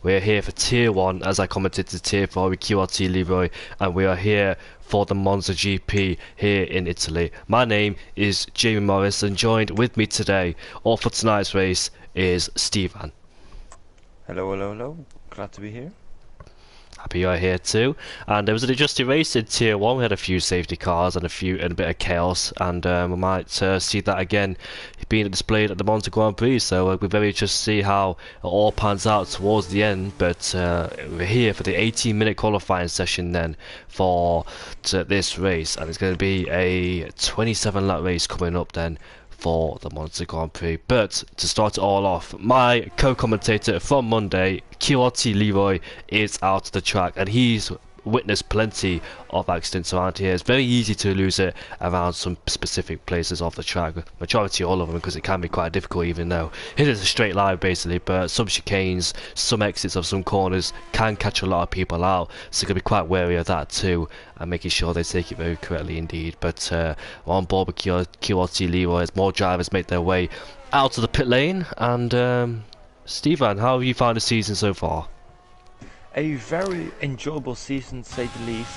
We're here for Tier 1, as I commented to Tier 4 with QRT Leroy, and we are here for the Monza GP here in Italy. My name is Jamie Morris, and joined with me today, all for tonight's race, is Stevan. Hello, hello, hello. Glad to be here. Happy you're here too. And there was an adjusted race in Tier 1. We had a few safety cars and a bit of chaos, and we might see that again being displayed at the Monza Grand Prix. So we're very interested to see how it all pans out towards the end. But we're here for the 18-minute qualifying session then for this race, and it's going to be a 27-lap race coming up then for the Monza Grand Prix. But to start it all off, my co-commentator from Monday, QRT Leroy, is out of the track, and he's witnessed plenty of accidents around here. It's very easy to lose it around some specific places off the track, majority all of them, because it can be quite difficult, even though it is a straight line basically. But some chicanes, some exits of some corners can catch a lot of people out, so you've got to be quite wary of that too, and making sure they take it very correctly indeed. But we're on board with QRT Leroy as more drivers make their way out of the pit lane. And Stevan, how have you found the season so far? A very enjoyable season, to say the least.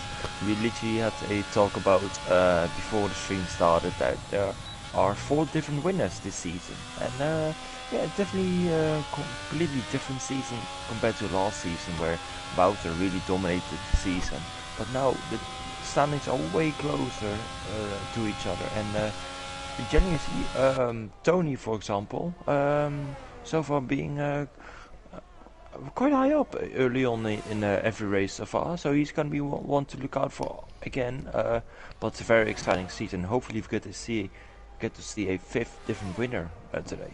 We literally had a talk about before the stream started that there are 4 different winners this season, and yeah, definitely a completely different season compared to last season, where Wouter really dominated the season. But now the standings are way closer to each other, and generally see Tony, for example, so far being quite high up early on in every race so far, so he's going to be one to look out for again. But it's a very exciting season. Hopefully we get to see a 5th different winner today.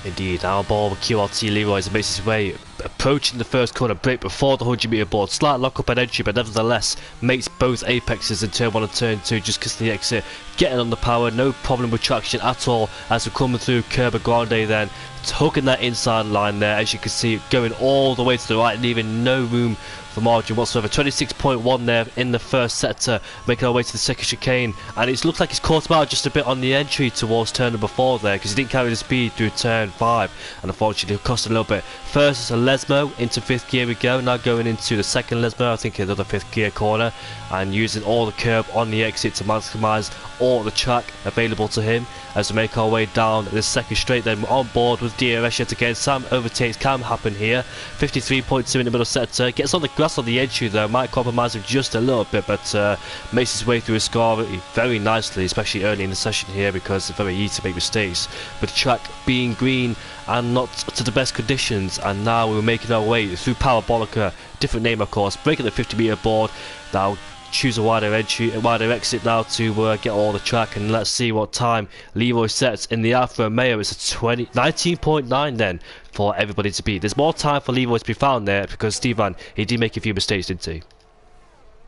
Indeed, our ball with QRT Leroy makes his way, approaching the first corner break before the 100-metre board. Slight lock-up at entry, but nevertheless makes both apexes in turn 1 and turn 2 just because of the exit. Getting on the power, no problem with traction at all as we're coming through Curb Grande then. Hooking that inside line there, as you can see, going all the way to the right, leaving no room for margin whatsoever. 26.1 there in the first sector, making our way to the second chicane, and it looks like he's caught him out just a bit on the entry towards turn number 4 there, because he didn't carry the speed through turn 5, and unfortunately it cost a little bit. First is a Lesmo into 5th gear we go, now going into the second Lesmo, I think another 5th gear corner, and using all the curb on the exit to maximise all the track available to him as we make our way down this second straight. Then we're on board with DRS yet again. Some overtakes can happen here. 53.2 in the middle sector, gets on the grass on the entry though, might compromise him just a little bit, but makes his way through his car very nicely, especially early in the session here, because it's very easy to make mistakes with the track being green and not to the best conditions. And now we're making our way through Parabolica, different name of course, breaking the 50-metre board. Now choose a wider exit now to get all the track, and let's see what time Leroy sets in the Alfa Romeo. It's a 19.9 then for everybody to beat. There's more time for Leroy to be found there, because Stevan, he did make a few mistakes, didn't he?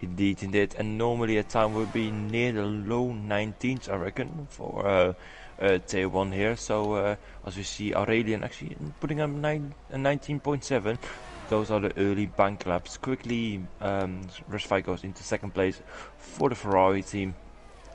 Indeed, indeed, and normally a time would be near the low 19s, I reckon, for Tier 1 here. So as we see Aurelian actually putting up 19.7. Those are the early bank laps. Quickly, Rossi goes into second place for the Ferrari team.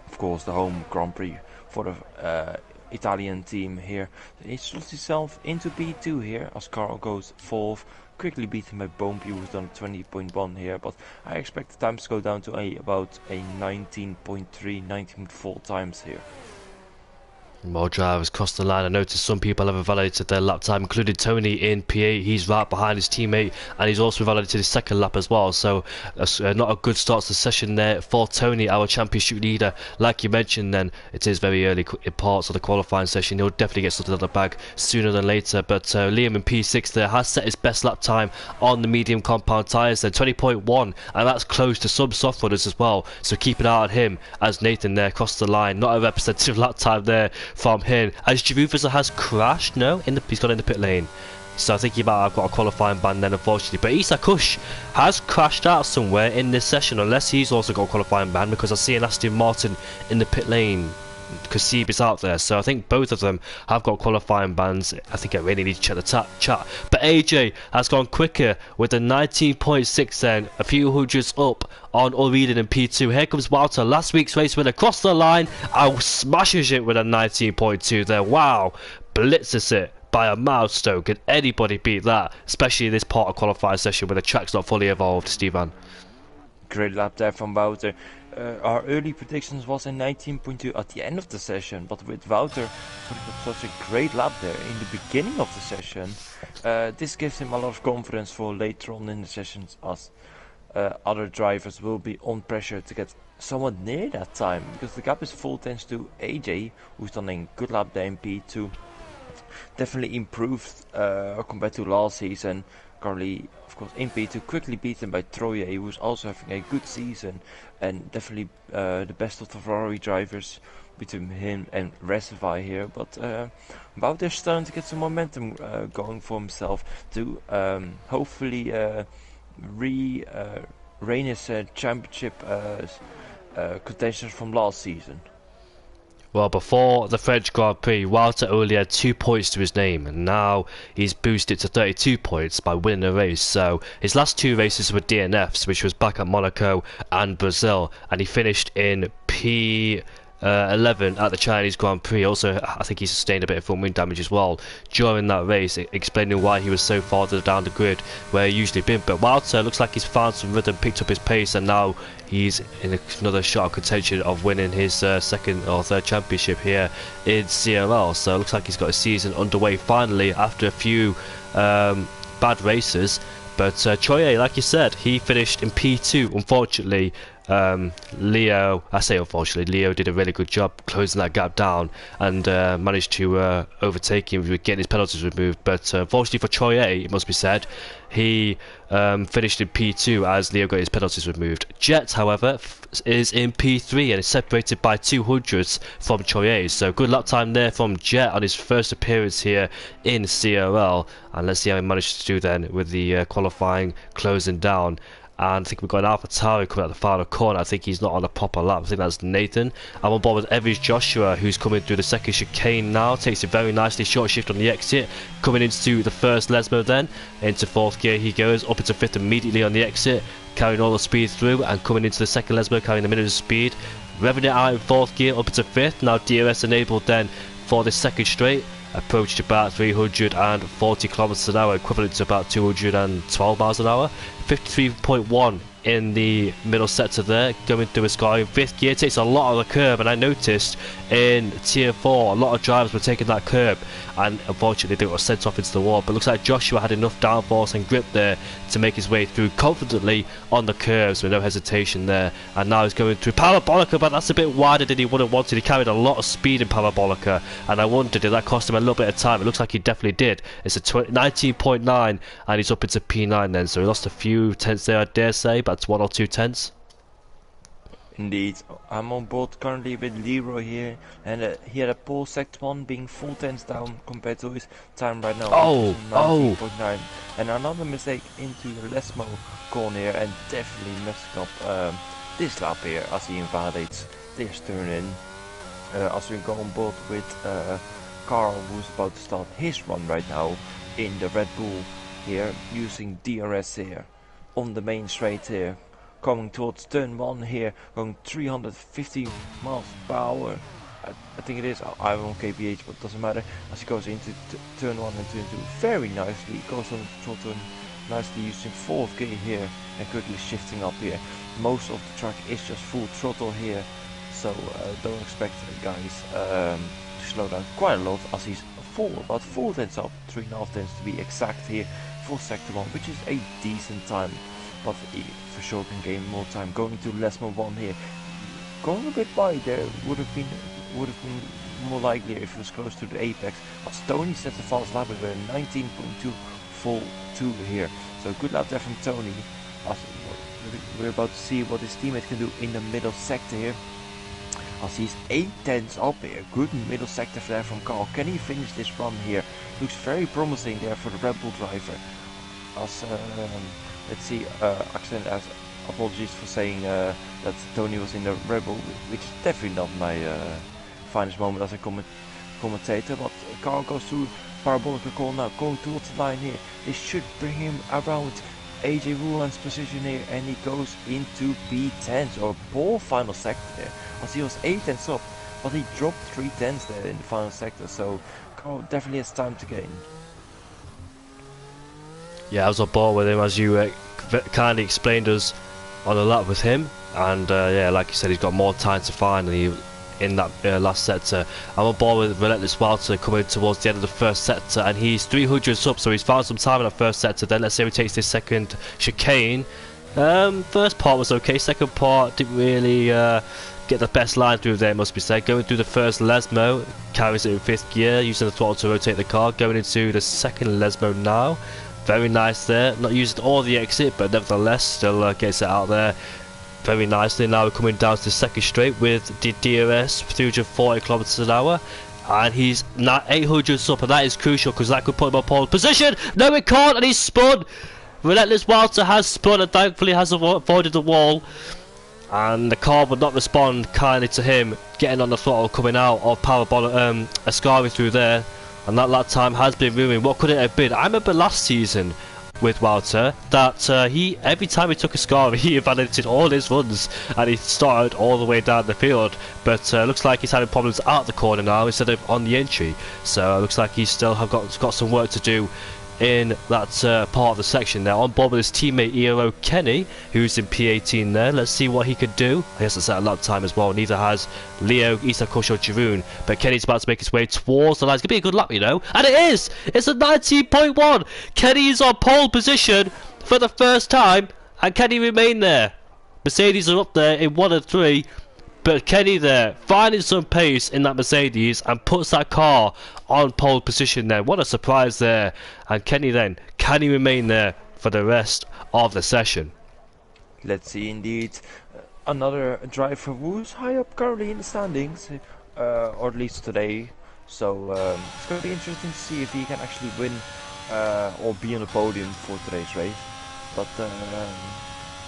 Of course, the home Grand Prix for the Italian team here. He slots himself into P2 here as Carl goes 4th. Quickly beaten by Bompy, who's done 20.1 here. But I expect the times to go down to about a 19.3, 19.4 times here. More drivers cross the line. I noticed some people have validated their lap time, including Tony in P8. He's right behind his teammate, and he's also validated his second lap as well. So not a good start to the session there for Tony, our championship leader. Like you mentioned then, it is very early in parts of the qualifying session. He'll definitely get something out of the bag sooner than later. But Liam in P6 there has set his best lap time on the medium compound tyres then, 20.1, and that's close to some soft runners as well. So keep an eye on him as Nathan there crossed the line. Not a representative lap time there from him, as Giroud has crashed. No, he's got in the pit lane, so I think he might have got a qualifying ban then, unfortunately. But Isa Kush has crashed out somewhere in this session, unless he's also got a qualifying ban, because I see an Aston Martin in the pit lane. Kasib is out there, so I think both of them have got qualifying bans. I think I really need to check the chat. But AJ has gone quicker with a 19.6 then, a few hundreds up on Ulriden in P2. Here comes Wouter, last week's race winner, across the line and smashes it with a 19.2 there. Wow, blitzes it by a milestone. Can anybody beat that? Especially in this part of qualifying session where the track's not fully evolved, Stevan. Great lap there from Wouter. Our early predictions was in 19.2 at the end of the session, but with Wouter putting up such a great lap there in the beginning of the session, this gives him a lot of confidence for later on in the sessions, as other drivers will be on pressure to get somewhat near that time, because the gap is full thanks to AJ, who's done a good lap there in P2. Definitely improved compared to last season. Currently, of course, in P2, quickly beaten by Troye, who's also having a good season, and definitely the best of the Ferrari drivers between him and Reservoir here. But Wouter's starting to get some momentum going for himself to hopefully reign his championship contention from last season. Well, before the French Grand Prix, Wouter only had 2 points to his name, and now he's boosted to 32 points by winning the race. So his last 2 races were DNFs, which was back at Monaco and Brazil, and he finished in P11 at the Chinese Grand Prix. Also, I think he sustained a bit of front wing damage as well during that race, explaining why he was so far down the grid where he usually been. But Wouter looks like he's found some rhythm, picked up his pace, and now he's in another shot of contention of winning his second or third championship here in CRL. So it looks like he's got a season underway finally after a few bad races. But Troye, like you said, he finished in P2. Unfortunately, Leo did a really good job closing that gap down and managed to overtake him with getting his penalties removed. But unfortunately for Troye, it must be said, he finished in P2 as Leo got his penalties removed. Jet, however, is in P3 and is separated by 200ths from Troye. So good lap time there from Jet on his first appearance here in CRL. And let's see how he managed to do then with the qualifying closing down. And I think we've got an AlphaTauri coming out the final corner. I think he's not on a proper lap. I think that's Nathan. I'm on board with Evans Joshua, who's coming through the second chicane now. Takes it very nicely, short shift on the exit. Coming into the first Lesmo then. Into fourth gear he goes, up into fifth immediately on the exit. Carrying all the speed through and coming into the second Lesmo, carrying a minute of speed. Revving it out in fourth gear, up into fifth. Now DRS enabled then for the second straight. Approached about 340 kilometers an hour, equivalent to about 212 miles an hour. 53.1 in the middle sector there, going through a sky in fifth gear. Takes a lot of the curb, and I noticed in tier 4 a lot of drivers were taking that curb, and unfortunately they got sent off into the wall. But looks like Joshua had enough downforce and grip there to make his way through confidently on the curves with no hesitation there. And now he's going through Parabolica, but that's a bit wider than he would have wanted. He carried a lot of speed in Parabolica, and I wondered did that cost him a little bit of time. It looks like he definitely did. It's a 19.9 and he's up into P9 then, so he lost a few tenths there, I dare say, but it's 1 or 2 tenths. Indeed, I'm on board currently with Leroy here, and he had a pole sector 1 being 4 tenths down compared to his time right now. 19.9. And another mistake into the Lesmo corner here, and definitely messing up this lap here as he invalidates this turn in. As we go on board with Carl, who's about to start his run right now in the Red Bull here, using DRS here on the main straight here. Coming towards turn 1 here, going 350 miles per hour. I think it is. I'm on kph, but it doesn't matter. As he goes into turn 1 and turn 2 very nicely, goes on the throttle nicely using fourth gear here and quickly shifting up here. Most of the track is just full throttle here, so don't expect guys to slow down quite a lot, as he's about 4 tenths up, 3.5 tenths to be exact here for sector 1, which is a decent time. But he for sure can gain more time. Going to Lesmo 1 here, going a bit wide there would have been more likely if it was close to the apex. But Tony sets a fast lap with a 19.2 full 2 here. So good lap there from Tony. We're about to see what his teammate can do in the middle sector here, as he's 8 tenths up here. Good middle sector there from Carl. Can he finish this run here? Looks very promising there for the Red Bull driver. As let's see, apologies for saying that Tony was in the Red Bull, which is definitely not my finest moment as a commentator. But Carl goes through Parabolica call now, going towards the line here. This should bring him around AJ Ruland's position here, and he goes into P10, so a poor final sector there, as he was 8 tenths up, but he dropped 3 tenths there in the final sector. So car definitely has time to gain. Yeah, I was on board with him as you kindly explained us on the lap with him, and yeah, like you said, he's got more time to find, and he in that last sector. I'm on board with Relentless Walter coming towards the end of the first sector, and he's 300s up, so he's found some time in that first sector. Then let's say he takes this second chicane. First part was okay, second part didn't really get the best line through there, must be said. Going through the first Lesmo, carries it in 5th gear, using the throttle to rotate the car. Going into the second Lesmo now. Very nice there, not using all the exit, but nevertheless still gets it out there very nicely. Now we're coming down to the second straight with the DRS 340 kilometers an hour, and he's now 800s up, and that is crucial because that could put him on pole position. No, it can't, and he's spun. Relentless Walter has spun and thankfully has avoided the wall, and the car would not respond kindly to him getting on the throttle coming out of Ascari through there. And that lap time has been ruined. What could it have been? I remember last season with Walter that he every time he took a scar he invalidated all his runs and he started all the way down the field, but looks like he's having problems out the corner now instead of on the entry, so looks like he still have got some work to do in that part of the section there. On board with his teammate Eero Kenny, who's in P18 there. Let's see what he could do. He hasn't set a lap time as well, neither has Leo Isakosho Jiroon, but Kenny's about to make his way towards the line. It's going to be a good lap, you know, and it is! It's a 19.1! Kenny is on pole position for the first time, and Kenny remain there. Mercedes are up there in 1 and 3, but Kenny there, finding some pace in that Mercedes and puts that car on pole position there. What a surprise there. And Kenny then, can he remain there for the rest of the session? Let's see indeed. Another driver who's high up currently in the standings, or at least today. So it's going to be interesting to see if he can actually win or be on the podium for today's race. But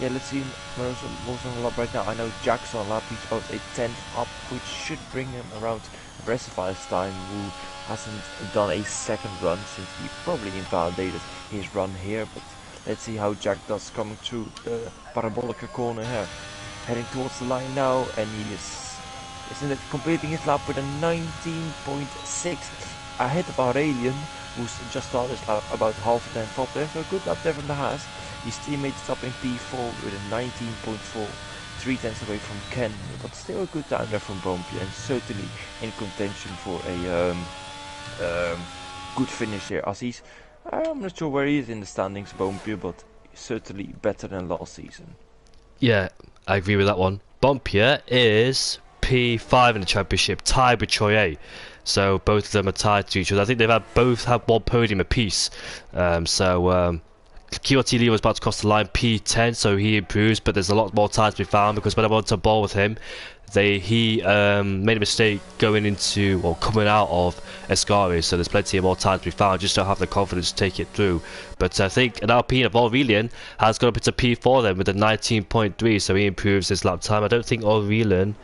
yeah, let's see what's on the lap right now. I know Jack's on lap, he's about a 10th up, which should bring him around Recifi's time, who hasn't done a second run since he probably invalidated his run here. But let's see how Jack does coming through the Parabolica corner here. Heading towards the line now, and he isn't it completing his lap with a 19.6 ahead of Aurelian, who's just started his lap about half a tenth up there, so a good lap there from the Haas. His teammate is up in P4 with a 19.4, 3 tenths away from Ken, but still a good time there from Bompje, and certainly in contention for a good finish here. As he's, I'm not sure where he is in the standings, Bompje, but certainly better than last season. Yeah, I agree with that one. Bompje is P5 in the championship, tied with Troye. So both of them are tied to each other. I think they've both had one podium apiece. QRT Lee was about to cross the line P10, so he improves, but there's a lot more time to be found because when I went to ball with him, he made a mistake going into or coming out of Ascari, so there's plenty more time to be found. Just don't have the confidence to take it through. But I think an Alpine of Aurelian has gone up into P4 then with a 19.3, so he improves his lap time. I don't think Aurelian.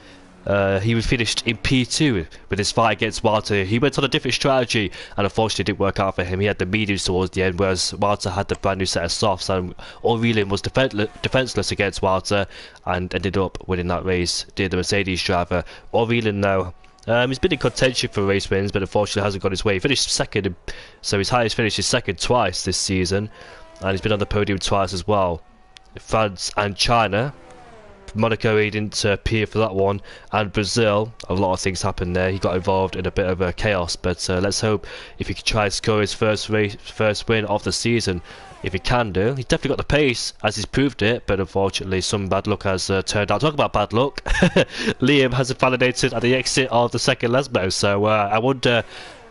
He was finished in P2 with his fight against Walter. He went on a different strategy and unfortunately it didn't work out for him. He had the mediums towards the end, whereas Walter had the brand new set of softs, and Aurelian was defenseless against Walter and ended up winning that race. Did the Mercedes driver. Aurelian now, he's been in contention for race wins, but unfortunately hasn't got his way. He finished second, so his highest finish is second twice this season, and he's been on the podium twice as well. France and China. Monaco he didn't appear for that one, and Brazil, a lot of things happened there. He got involved in a bit of a chaos, but let's hope if he can try to score his first win of the season. If he can do, he's definitely got the pace as he's proved it, but unfortunately some bad luck has turned out. Talk about bad luck. Liam has validated at the exit of the second Lesmo, so I wonder,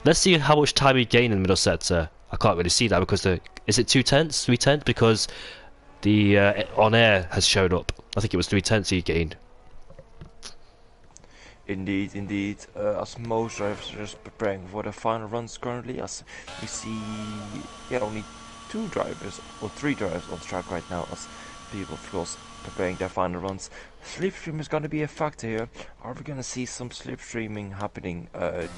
let's see how much time he gained in the middle sector. I can't really see that because is it 2 tenths, 3 tenths, because the on air has shown up. I think it was 3 tenths he gained. Indeed. As most drivers are just preparing for the final runs currently, as we see, only 2 drivers or 3 drivers on track right now, as people, of course, preparing their final runs. Slipstream is going to be a factor here. Are we going to see some slipstreaming happening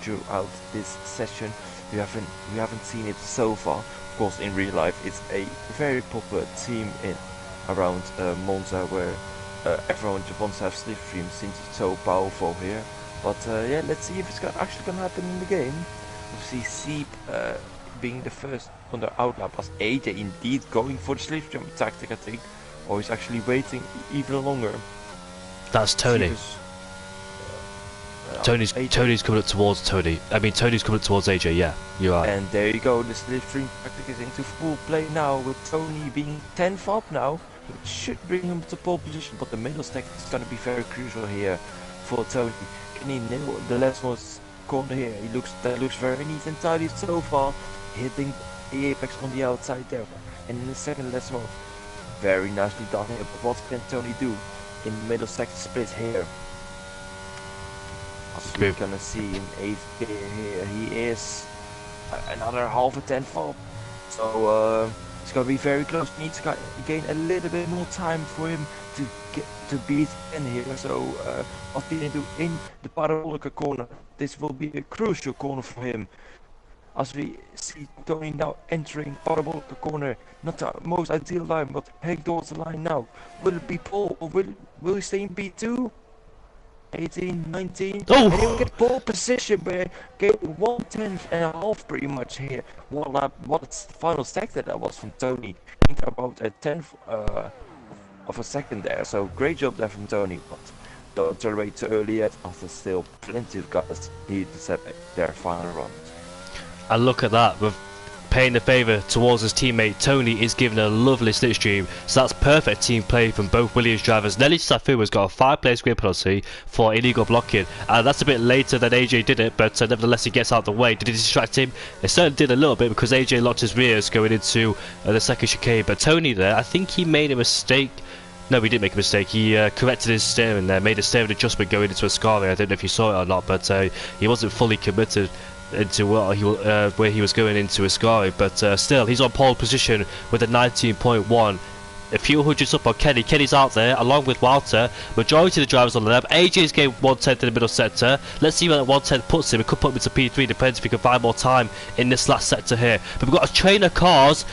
throughout this session? We haven't seen it so far. Of course, in real life, it's a very popular team around Monza, where everyone just wants to have slipstream since it's so powerful here. But yeah, let's see if it's actually gonna happen in the game. We see Seep being the first on the outlap as AJ indeed going for the slipstream tactic, I think. Or he's actually waiting even longer. That's Tony. Tony's coming up towards Tony. I mean, Tony's coming up towards AJ. Yeah, you're right. And there you go. The slipstream tactic is into full play now, with Tony being 10th up now, which should bring him to pole position. But the middle stack is going to be very crucial here for Tony. Can he nail the leftmost corner here? That looks very neat and tidy so far, hitting the apex on the outside there. And in the second leftmost, very nicely done here. But what can Tony do in the middle stack split here? As we're gonna see in 8th gear here, he is another half a 10th up. So it's gonna be very close. Needs to gain a little bit more time for him to beat in here. So what he can do in the parabolica corner, this will be a crucial corner for him. As we see Tony now entering parabolica corner, not the most ideal line, but heading towards the line now. Will it be pole or will he stay in P2? 18, 19, oh! And he will get pole position, but get 1/10.5 pretty much here. What a final stack that was from Tony. I think about a 10th of a second there, so great job there from Tony, but don't accelerate too early yet, as there's still plenty of guys need to set their final run. And look at that, with paying the favour towards his teammate, Tony is given a lovely slipstream, so that's perfect team play from both Williams drivers. Nelly Safu has got a 5-place grid penalty for illegal blocking, and that's a bit later than AJ did it, but nevertheless he gets out of the way. Did it distract him? It certainly did a little bit, because AJ locked his rears going into the second chicane, but Tony there, I think he made a mistake. No, he didn't make a mistake. He corrected his steering there, made a steering adjustment going into Ascari. I don't know if you saw it or not, but he wasn't fully committed into where he was going into Ascari, but still he's on pole position with a 19.1. A few hundreds up on Kenny. Kenny's out there along with Walter. Majority of the drivers on the left. AJ's getting 1/10 in the middle sector. Let's see where that 1/10 puts him. It could put him into P3, depends if he can find more time in this last sector here. But we've got a train of cars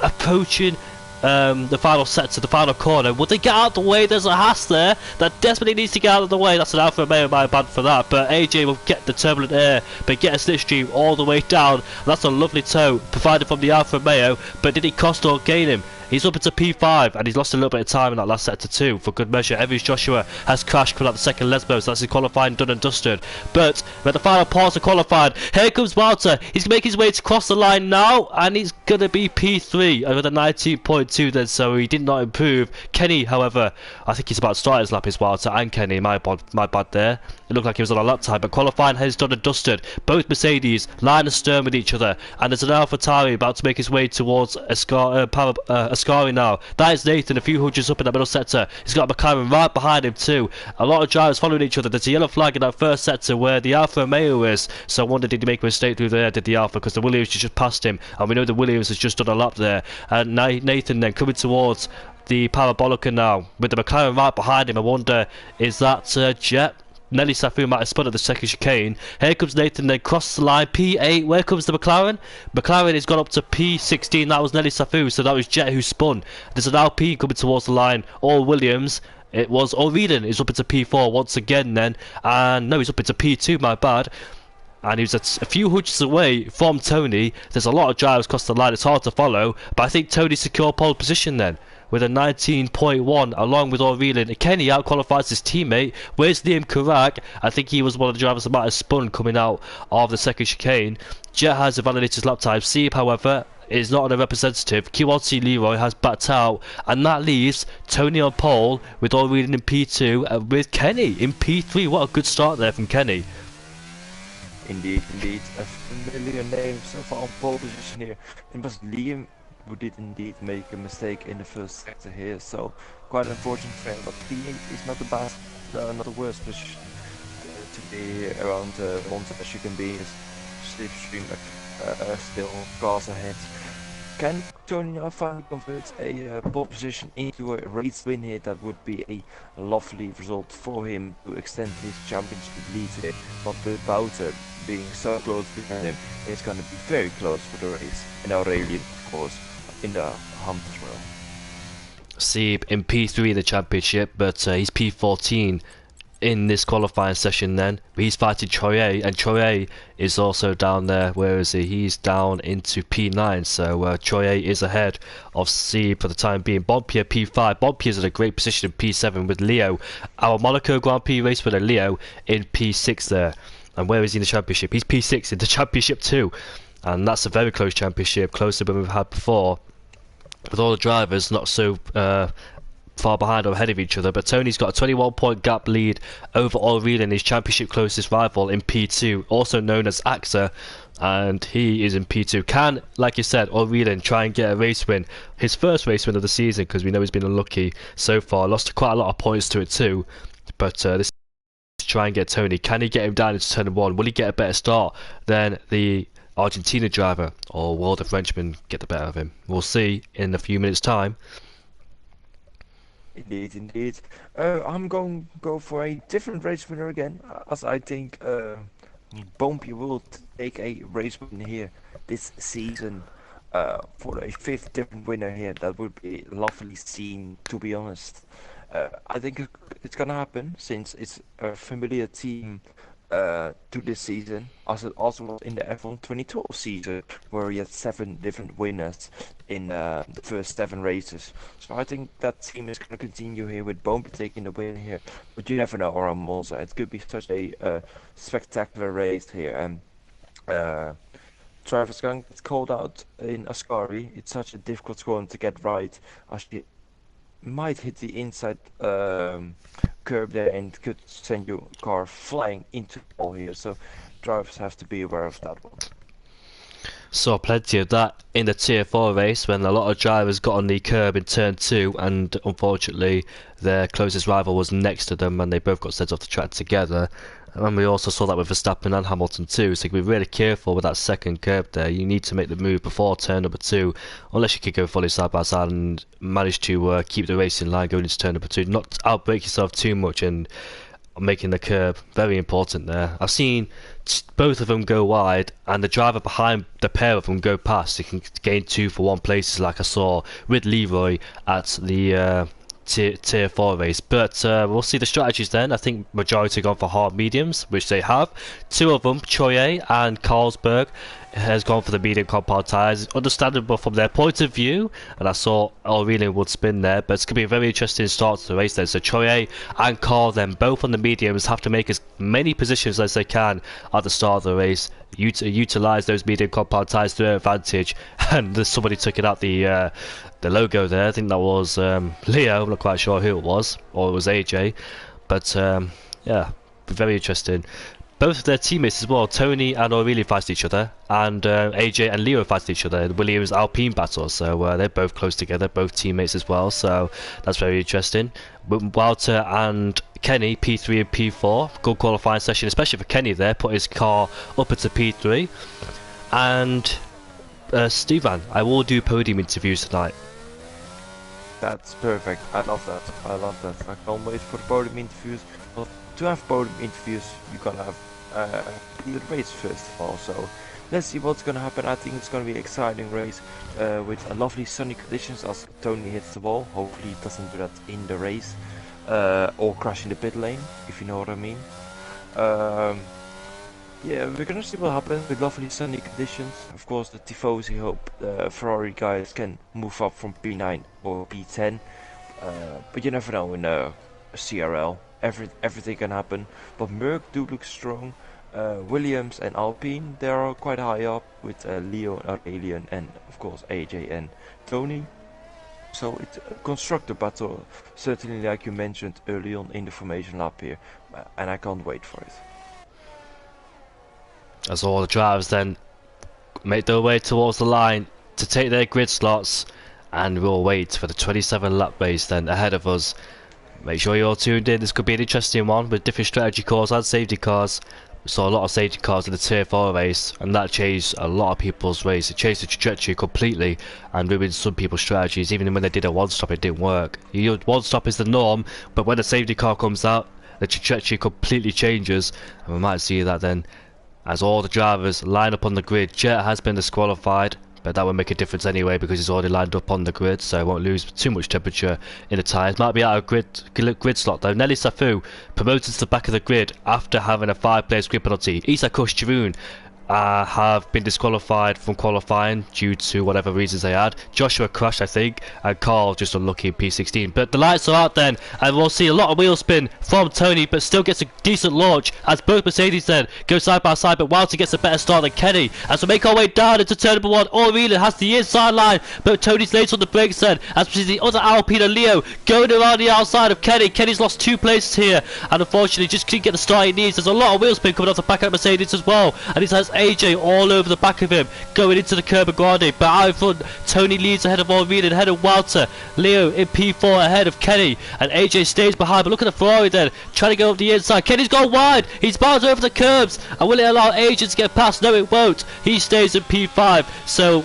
approaching the final sector, the final corner. Would they get out of the way? There's a Haas there that desperately needs to get out of the way. That's an Alfa Romeo, my bad for that, but AJ will get the turbulent air but get a slipstream all the way down. That's a lovely tow provided from the Alfa Romeo, but did it cost or gain him? He's up into P5 and he's lost a little bit of time in that last sector too, for good measure. Evans Joshua has crashed coming out the second Lesbos, so that's his qualifying done and dusted. But with the final pause of qualifying, here comes Walter. He's going to make his way to cross the line now, and he's going to be P3 with a 19.2 then, so he did not improve. Kenny, however, I think he's about to start his lap, is Walter and Kenny, my bad there. It looked like he was on a lap time, but qualifying has done and dusted. Both Mercedes line astern with each other, and there's an AlphaTauri about to make his way towards Ascari now. That is Nathan, a few hundreds up in that middle sector. He's got a McLaren right behind him too. A lot of drivers following each other. There's a yellow flag in that first sector where the Alfa Romeo is, so I wonder did he make a mistake through there, did the Alfa, because the Williams just passed him, and we know the Williams has just done a lap there. And Nathan then coming towards the Parabolica now, with the McLaren right behind him. I wonder, is that Jet? Nelly Safu might have spun at the second chicane. Here comes Nathan, then crosses the line. P8, where comes the McLaren? McLaren has gone up to P16, that was Nelly Safu, so that was Jet who spun. There's an Alpine coming towards the line, all Williams. It was O'Reilly is up into P4 once again then, and no, he's up into P2, my bad. And he was a few hundreds away from Tony. There's a lot of drivers across the line, it's hard to follow, but I think Tony secured pole position then, with a 19.1 along with O'Reilly. Kenny outqualifies his teammate. Where's Liam Karak? I think he was one of the drivers that might have spun coming out of the second chicane. Jet has a validated lap time. Sieb, however, is not a representative. QRT Leroy has backed out, and that leaves Tony on pole with O'Reilly in P2 and with Kenny in P3. What a good start there from Kenny. Indeed, a familiar name so far on pole position here. It was Liam who did indeed make a mistake in the first sector here, so quite unfortunate for him, but P8 is not the best, not the worst position to be around Monza as you can be. Slipstream still cars ahead. Can Tony now finally convert a pole position into a race win here? That would be a lovely result for him to extend his championship lead here, but with Bouter being so close behind him, it's going to be very close for the race, and Aurelian of course in the hunt as well. Sieb in P3 in the championship, but he's P14 in this qualifying session then. But he's fighting Troye, and Troye is also down there. Where is he? He's down into P9, so Troye is ahead of C for the time being. Bompier P5. Bompier's in a great position in P7 with Leo. Our Monaco Grand Prix race winner Leo in P6 there. And where is he in the championship? He's P6 in the championship too. And that's a very close championship, closer than we've had before. With all the drivers not so far behind or ahead of each other, but Tony's got a 21-point gap lead over Aurelien, his championship closest rival, in P2, also known as AXA, and he is in P2. Can, like you said, Aurelien try and get a race win, his first race win of the season, because we know he's been unlucky so far, lost quite a lot of points to it too, but this is try and get Tony. Can he get him down into turn 1? Will he get a better start than the Argentina driver, or will the Frenchman get the better of him? We'll see in a few minutes' time. Indeed, indeed. I'm going to go for a different race winner again, as I think Bumpy will take a race win here this season for a 5th different winner here. That would be lovely scene, to be honest. I think it's gonna happen since it's a familiar team to this season, as it also was in the F1 2012 season, where we had 7 different winners in the first 7 races. So I think that team is going to continue here with Bumpy taking the win here. But you never know around Monza. It could be such a spectacular race here. And Travis Gunn gets called out in Ascari. It's such a difficult score to get right, as you might hit the inside curb there and could send your car flying into the wall here, so drivers have to be aware of that one. Saw plenty of that in the Tier 4 race when a lot of drivers got on the curb in turn 2, and unfortunately their closest rival was next to them and they both got sent off the track together. And we also saw that with Verstappen and Hamilton too, so you can be really careful with that second curb there. You need to make the move before turn number 2, unless you could go fully side by side and manage to keep the race in line going into turn number 2. Not outbrake yourself too much and making the curb, very important there. I've seen both of them go wide and the driver behind the pair of them go past. You can gain 2 for 1 places, like I saw with Leroy at the tier 4 race. But we'll see the strategies then. I think majority gone for hard mediums, which they have. 2 of them, Troye and Carlsberg, has gone for the medium compound tyres. Understandable from their point of view, and I saw Aurelien would spin there, but it's going to be a very interesting start to the race then. So Troye and Carl then, both on the mediums, have to make as many positions as they can at the start of the race, utilise those medium compound tyres to their advantage. And somebody took it out the logo there. I think that was Leo. I'm not quite sure who it was, or it was AJ, but yeah, very interesting. Both of their teammates as well, Tony and Aurelien, fight each other, and AJ and Leo fight each other. The Williams Alpine battle, so they're both close together, both teammates as well, so that's very interesting. Walter and Kenny, P3 and P4, good qualifying session, especially for Kenny there, put his car up into P3. And Stevan, I will do podium interviews tonight. That's perfect. I love that. I love that. I can't wait for the podium interviews. Well, to have podium interviews, you gotta have the race first of all. So let's see what's gonna happen. I think it's gonna be an exciting race with a lovely sunny conditions as Tony hits the wall. Hopefully he doesn't do that in the race or crash in the pit lane, if you know what I mean. Yeah, we're gonna see what happens with lovely sunny conditions. Of course, the Tifosi hope the Ferrari guys can move up from P9 or P10, but you never know in a CRL. Everything can happen. But Merck do look strong. Williams and Alpine, they are quite high up with Leo and Aurelien, and of course AJ and Tony. So it's a constructive battle, certainly like you mentioned early on in the formation lap here, and I can't wait for it. As all the drivers then make their way towards the line to take their grid slots, and we'll wait for the 27 lap race then ahead of us. Make sure you're all tuned in. This could be an interesting one with different strategy cars and safety cars. We saw a lot of safety cars in the Tier 4 race, and that changed a lot of people's race. It changed the trajectory completely and ruined some people's strategies. Even when they did a one-stop, it didn't work. One-stop is the norm, but when a safety car comes out, the trajectory completely changes, and we might see that then as all the drivers line up on the grid. Jet has been disqualified, but that will make a difference anyway because he's already lined up on the grid, so I won't lose too much temperature in the tyres. Might be out of grid slot though. Nelly Safu promoted to the back of the grid after having a 5-place grid penalty. Isak Kushjarun have been disqualified from qualifying due to whatever reasons they had. Joshua crashed, I think, and Carl just unlucky in P16. But the lights are out then, and we'll see a lot of wheel spin from Tony, but still gets a decent launch as both Mercedes then go side by side. But Walter gets a better start than Kenny as we make our way down into turn number 1. O'Reilly has the inside line, but Tony's late on the brakes then as we see the other Alpine and Leo going around the outside of Kenny. Kenny's lost 2 places here, and unfortunately just couldn't get the start he needs. There's a lot of wheel spin coming off the back of Mercedes as well, and it has AJ all over the back of him going into the curb and grande. But out in front, Tony leads ahead of O'Reilly and ahead of Walter. Leo in P4 ahead of Kenny, and AJ stays behind. But look at the Ferrari then trying to go up the inside. Kenny's gone wide, he's bounced over the curbs, and will it allow AJ to get past? No, it won't. He stays in P5, so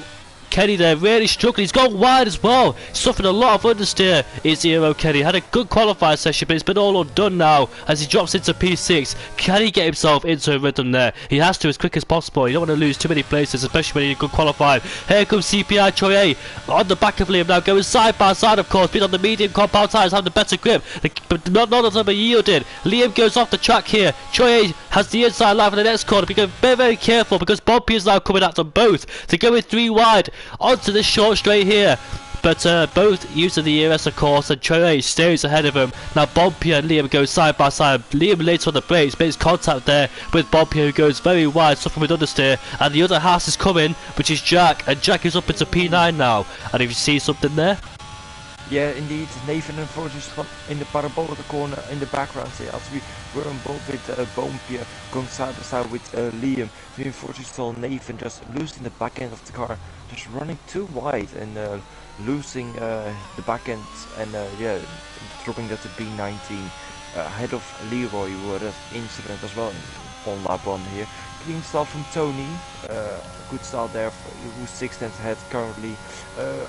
Kenny there really struggling. He's gone wide as well, suffering a lot of understeer. Is Zero Kenny had a good qualifying session, but it's been all undone now as he drops into P6. Can he get himself into a rhythm there? He has to as quick as possible. You don't want to lose too many places, especially when you're good qualifying. Here comes CPI Troye on the back of Liam now, going side by side, of course, being on the medium compound tyres, having the better grip, but none of them are yielded. Liam goes off the track here. Troye has the inside line for the next corner. Be very, very careful because Bobby is now coming at them both. They're going 3 wide onto this short straight here, but both using the ERS of course, and Troye stays ahead of him. Now Bompia and Liam go side by side. Liam later on the brakes makes contact there with Bompia, who goes very wide, suffering with understeer, and the other Haas is coming, which is Jack, and Jack is up into P9 now. And if you see something there, yeah, indeed, Nathan and Forges in the Parabola corner in the background here, as we were involved with Bompia going side by side with Liam. We unfortunately saw Nathan just losing the back end of the car, just running too wide and losing the back end, and yeah, dropping that to B19 ahead of Leroy, who had an incident as well on lap 1 here. Clean start from Tony, good start there, who's 6 tenths ahead currently.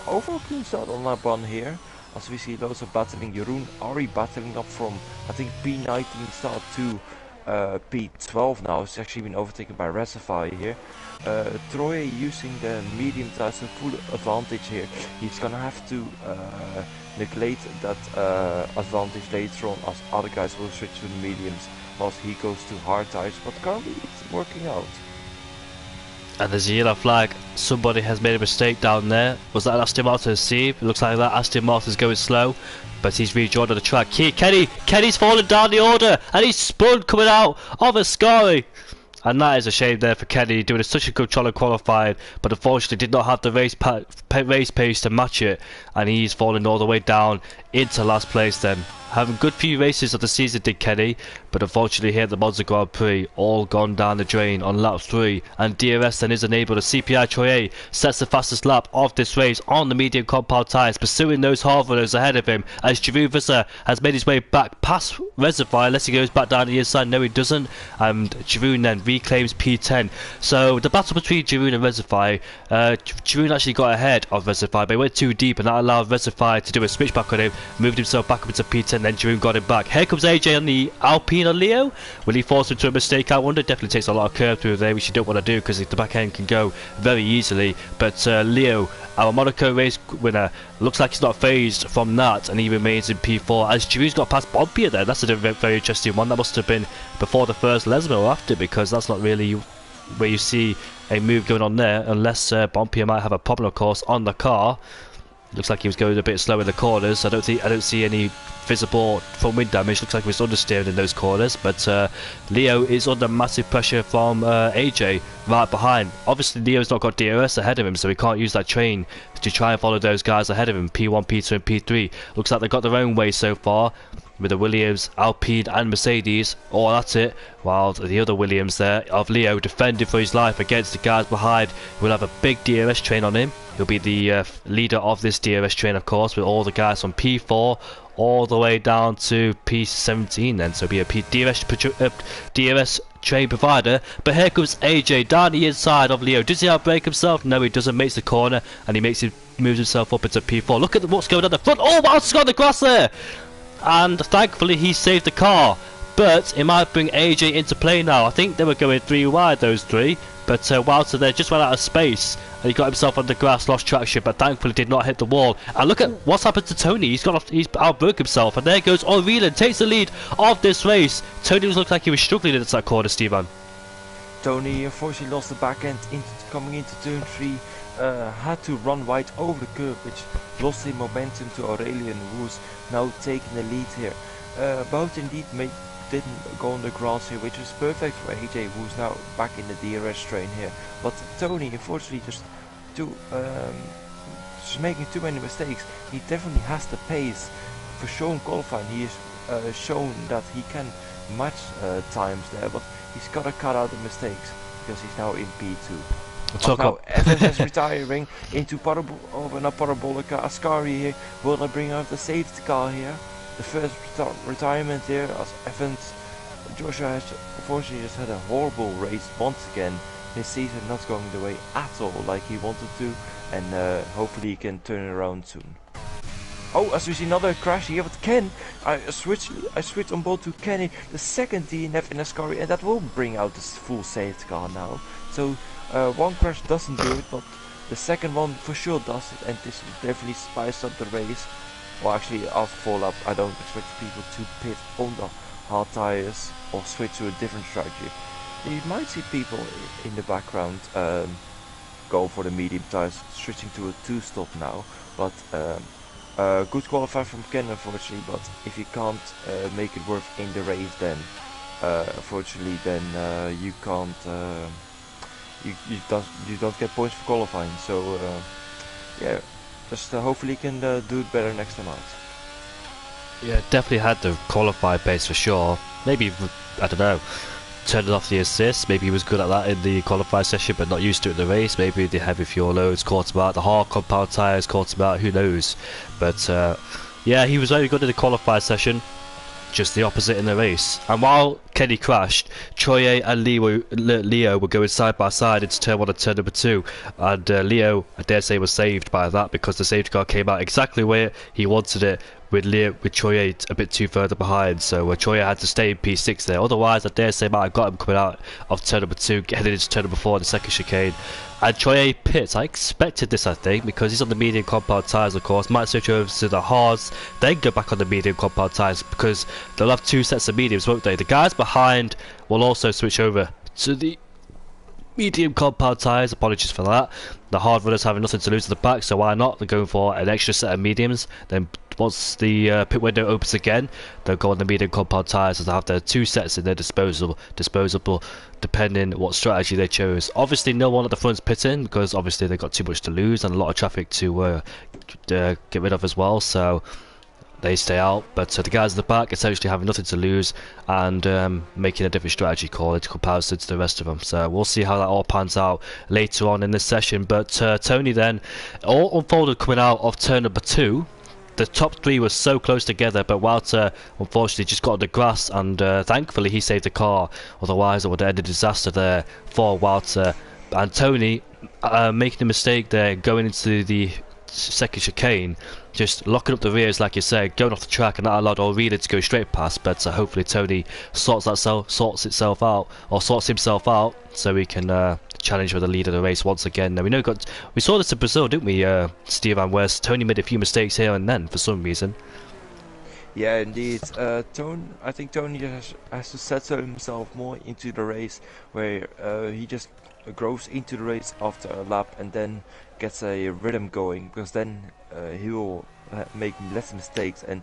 Overall clean start on lap 1 here, as we see those are battling. Jeroen Ari battling up from, I think, P19 start to P12 now. It's actually been overtaken by Reservoir here. Troy using the medium tires to full advantage here. He's gonna have to neglect that advantage later on, as other guys will switch to the mediums whilst he goes to hard tires, but currently it's working out. and there's a yellow flag. Somebody has made a mistake down there. Was that Aston Martin Steve? It looks like that Aston Martin's going slow, but he's rejoined on the track. Here, Kenny's fallen down the order, and he's spun coming out of Ascari. And that is a shame there for Kenny, doing such a good job of qualifying, but unfortunately did not have the race pace to match it, and he's fallen all the way down into last place then. Having good few races of the season did Kenny, but unfortunately here at the Monza Grand Prix, all gone down the drain on lap 3, and DRS then is enabled. The CPI Troye sets the fastest lap of this race on the medium compound tyres, pursuing those hard runners ahead of him, as Jeroen Visser has made his way back past Reservoir, unless he goes back down the inside. No, he doesn't, and Jeroen then reclaims P10. So the battle between Jeroen and Reservoir, Jeroen actually got ahead of Reservoir, but he went too deep, and that allowed Reservoir to do a switchback on him, moved himself back up into P10, then Jeroen got him back. Here comes AJ on the Alpine on Leo. Will he force him to a mistake? I wonder. Definitely takes a lot of curve through there, which you don't want to do because the back end can go very easily. But Leo, our Monaco race winner, looks like he's not phased from that, and he remains in P4 as Jeroen's got past Bompia there. That's a very interesting one. That must have been before the first Lesmo or after, because that's not really where you see a move going on there, unless Bompia might have a problem, of course, on the car. Looks like he was going a bit slow in the corners. I don't see any visible front wing damage. Looks like he was understeering in those corners, but Leo is under massive pressure from AJ right behind. Obviously Leo's not got DRS ahead of him, so he can't use that train to try and follow those guys ahead of him, P1, P2 and P3. Looks like they've got their own way so far, with the Williams, Alpine and Mercedes. Oh, that's it. While the other Williams there of Leo defending for his life against the guys behind. We'll have a big DRS train on him. He'll be the leader of this DRS train, of course, with all the guys from P4 all the way down to P17 then. So it'll be a DRS train provider. But here comes AJ down the inside of Leo. Does he outbrake himself? No, he doesn't. Makes the corner, and he moves himself up into P4. Look at what's going on the front. Oh, Walter's got the grass there, and thankfully he saved the car. But it might bring AJ into play now. I think they were going 3 wide, those 3. But Wouter there just ran out of space. And he got himself on the grass, lost traction, but thankfully did not hit the wall. And look at what's happened to Tony. He's outbroke himself. And there goes O'Reilly, takes the lead of this race. Tony was looking like he was struggling in that corner, Stevan. Tony unfortunately lost the back end coming into turn 3. Had to run wide over the curb, which lost him momentum to Aurelian, who's now taking the lead here. Both indeed didn't go on the grass here, which was perfect for AJ, who's now back in the DRS train here. But Tony, unfortunately, just making too many mistakes. He definitely has the pace for showing qualifying. He has shown that he can match times there, but he's got to cut out the mistakes because he's now in P2. Now Evans is retiring into Parabolica. Ascari here. Will they bring out the safety car here? The first retirement here as Evans. Joshua has unfortunately just had a horrible race once again. His season not going the way at all like he wanted to, and hopefully he can turn it around soon. Oh, as we see another crash here with Ken. I switched on board to Kenny, the second DNF in Ascari, and that will bring out this full safety car now. So one crash doesn't do it, but the second one for sure does it, and this will definitely spice up the race. Well, actually, after fall up, I don't expect people to pit on the hard tires or switch to a different strategy. You might see people in the background go for the medium tires, switching to a 2-stop now, but good qualifier from Ken, unfortunately. But if you can't make it work in the race, then unfortunately, then you can't. You don't get points for qualifying. So yeah, just hopefully you can do it better next time out. Yeah, definitely had the qualify pace for sure. Maybe, I don't know, turned off the assist. Maybe he was good at that in the qualify session, but not used to it in the race. Maybe the heavy fuel loads caught him out, the hard compound tyres caught him out, who knows. But yeah, he was very good in the qualify session, just the opposite in the race. And while Kenny crashed, Troye and Leo were going side by side into turn 1 and turn number 2, and Leo, I dare say, was saved by that because the safety car came out exactly where he wanted it, with Troye a bit too further behind. So Troye had to stay in P6 there, otherwise I dare say might have got him coming out of turn number 2, heading into turn number 4 in the second chicane. And Troye pits. I expected this, I think, because he's on the medium compound tyres, of course. Might switch over to the hards, then go back on the medium compound tyres, because they'll have 2 sets of mediums, won't they? The guys behind will also switch over to the medium compound tyres. Apologies for that. The hard runners having nothing to lose at the back, so why not? They're going for an extra set of mediums. Then once the pit window opens again, they'll go on the medium compound tyres, and they'll have their 2 sets in their disposable, depending what strategy they chose. Obviously no one at the front's pitting, because obviously they've got too much to lose and a lot of traffic to get rid of as well, so they stay out. But the guys at the back essentially having nothing to lose and making a different strategy call in comparison to the rest of them. So we'll see how that all pans out later on in this session. But Tony then, all unfolded coming out of turn number 2. The top 3 were so close together, but Wouter unfortunately just got on the grass, and thankfully he saved the car, otherwise it would have ended a disaster there for Wouter. And Tony making a mistake there, going into the second chicane, just locking up the rears like you said, going off the track, and that allowed O'Reilly to go straight past. But hopefully Tony sorts himself out so he can challenge for the lead of the race once again. Now we saw this in Brazil, didn't we, Stevan, where Tony made a few mistakes here and then for some reason. Yeah, indeed. I think Tony has to settle himself more into the race, where he just grows into the race after a lap and then gets a rhythm going, because then he will make less mistakes and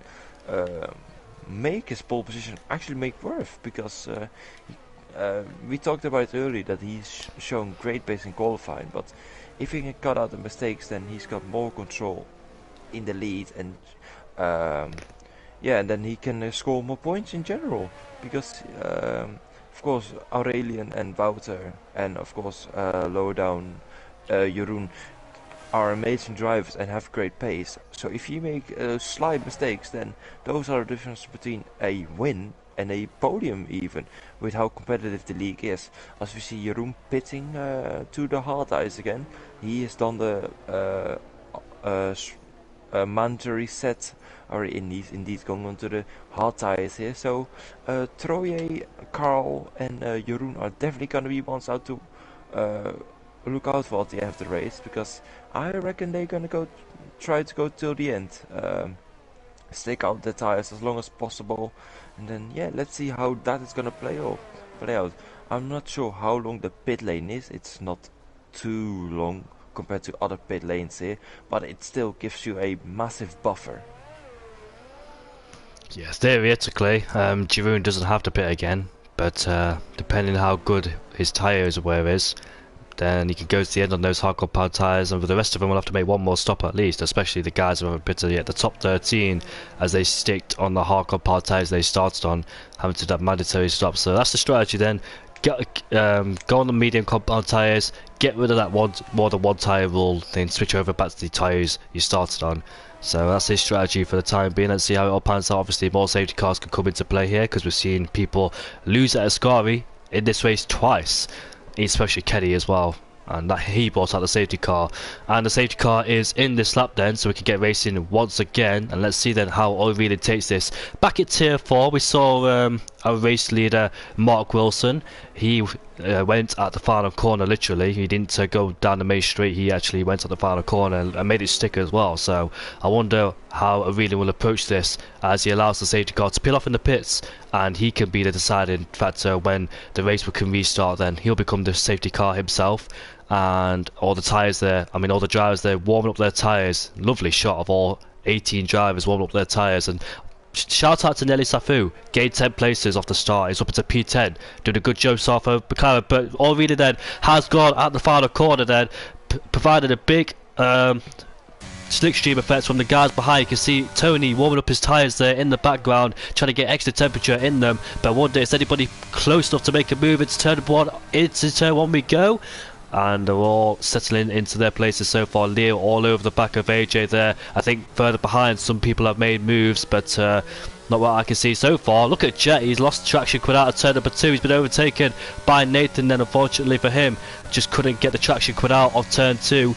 make his pole position actually make worth, because we talked about it earlier that he's shown great pace in qualifying, but if he can cut out the mistakes, then he's got more control in the lead, and yeah, and then he can score more points in general, because of course Aurelian and Wouter and of course lower down Jeroen are amazing drivers and have great pace. So if you make slight mistakes, then those are the difference between a win and a podium, even with how competitive the league is. As we see Jeroen pitting to the hard ice again, he has done the Monza reset, or indeed going on to the hard tires here. So Troye, Carl, and Jeroen are definitely going to be ones out to look out for at the end of the race, because I reckon they're going to try to go till the end. Stick out the tires as long as possible, and then yeah, let's see how that is gonna play out. I'm not sure how long the pit lane is. It's not too long compared to other pit lanes here, but it still gives you a massive buffer. Yes, theoretically, Jeroen doesn't have to pit again, but depending on how good his tyres wear is, then he can go to the end on those hardcore powered tyres, and for the rest of them will have to make one more stop at least, especially the guys who haven't pitted yet. The top 13, as they sticked on the hardcore powered tyres they started on, having to do that mandatory stop. So that's the strategy then. Go on the medium compound tyres, get rid of that more than one tyre rule, then switch over back to the tyres you started on. So that's his strategy for the time being. Let's see how it all pans out. Obviously more safety cars can come into play here, because we've seen people lose at Ascari in this race twice, especially Kenny as well, and that he brought out the safety car, and the safety car is in this lap then, so we can get racing once again. And let's see then how O'Reilly takes this. Back at tier 4 we saw our race leader Mark Wilson. He went at the final corner, literally. He didn't go down the main street, he actually went at the final corner and made it stick as well. So I wonder how O'Reilly will approach this, as he allows the safety car to peel off in the pits, and he can be the deciding factor when the race can restart. Then he'll become the safety car himself, and all the tyres there, I mean all the drivers there warming up their tyres. Lovely shot of all 18 drivers warming up their tyres. And shout out to Nelly Safu, gained 10 places off the start. He's up into P10, doing a good job so far for Bakara, but O'Reilly then has gone at the final corner then, provided a big slipstream effects from the guys behind. You can see Tony warming up his tyres there in the background, trying to get extra temperature in them. But I wonder, is anybody close enough to make a move? It's turn 1, into turn 1 we go, and they're all settling into their places so far. Leo all over the back of AJ there. I think further behind some people have made moves, but not what I can see so far. Look at Jet, he's lost traction quit out of turn number 2. He's been overtaken by Nathan, then unfortunately for him just couldn't get the traction quit out of turn 2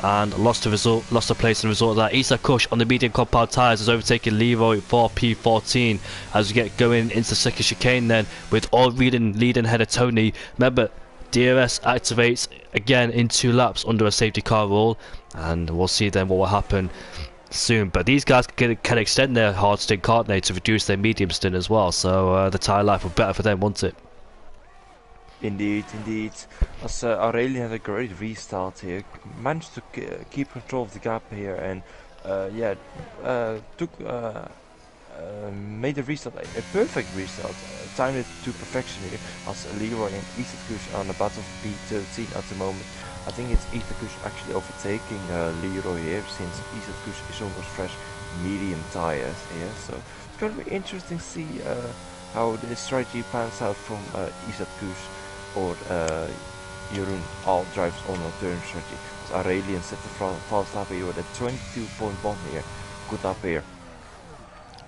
and lost the place in the result of that. Issa Kush on the medium compound tyres has overtaken Leroy for P14 as we get going into the second chicane then, with all leading ahead of Tony. Remember, DRS activates again in 2 laps under a safety car rule, and we'll see then what will happen soon. But these guys can extend their hard stint, can't they, to reduce their medium stint as well. So the tyre life will be better for them, won't it? Indeed. As Aurelian had a great restart here, managed to keep control of the gap here, and made the restart a perfect restart, timed it to perfection here, as Leroy and Isakush are on the bottom of P13 at the moment. I think it's Isakush actually overtaking Leroy here, since Isakush is almost fresh medium tires here. So it's going to be interesting to see how the strategy pans out from Isakush or Jeroen. All drives on a turn strategy. Aurelian set the fast lap here with a 22.1 here. Good up here.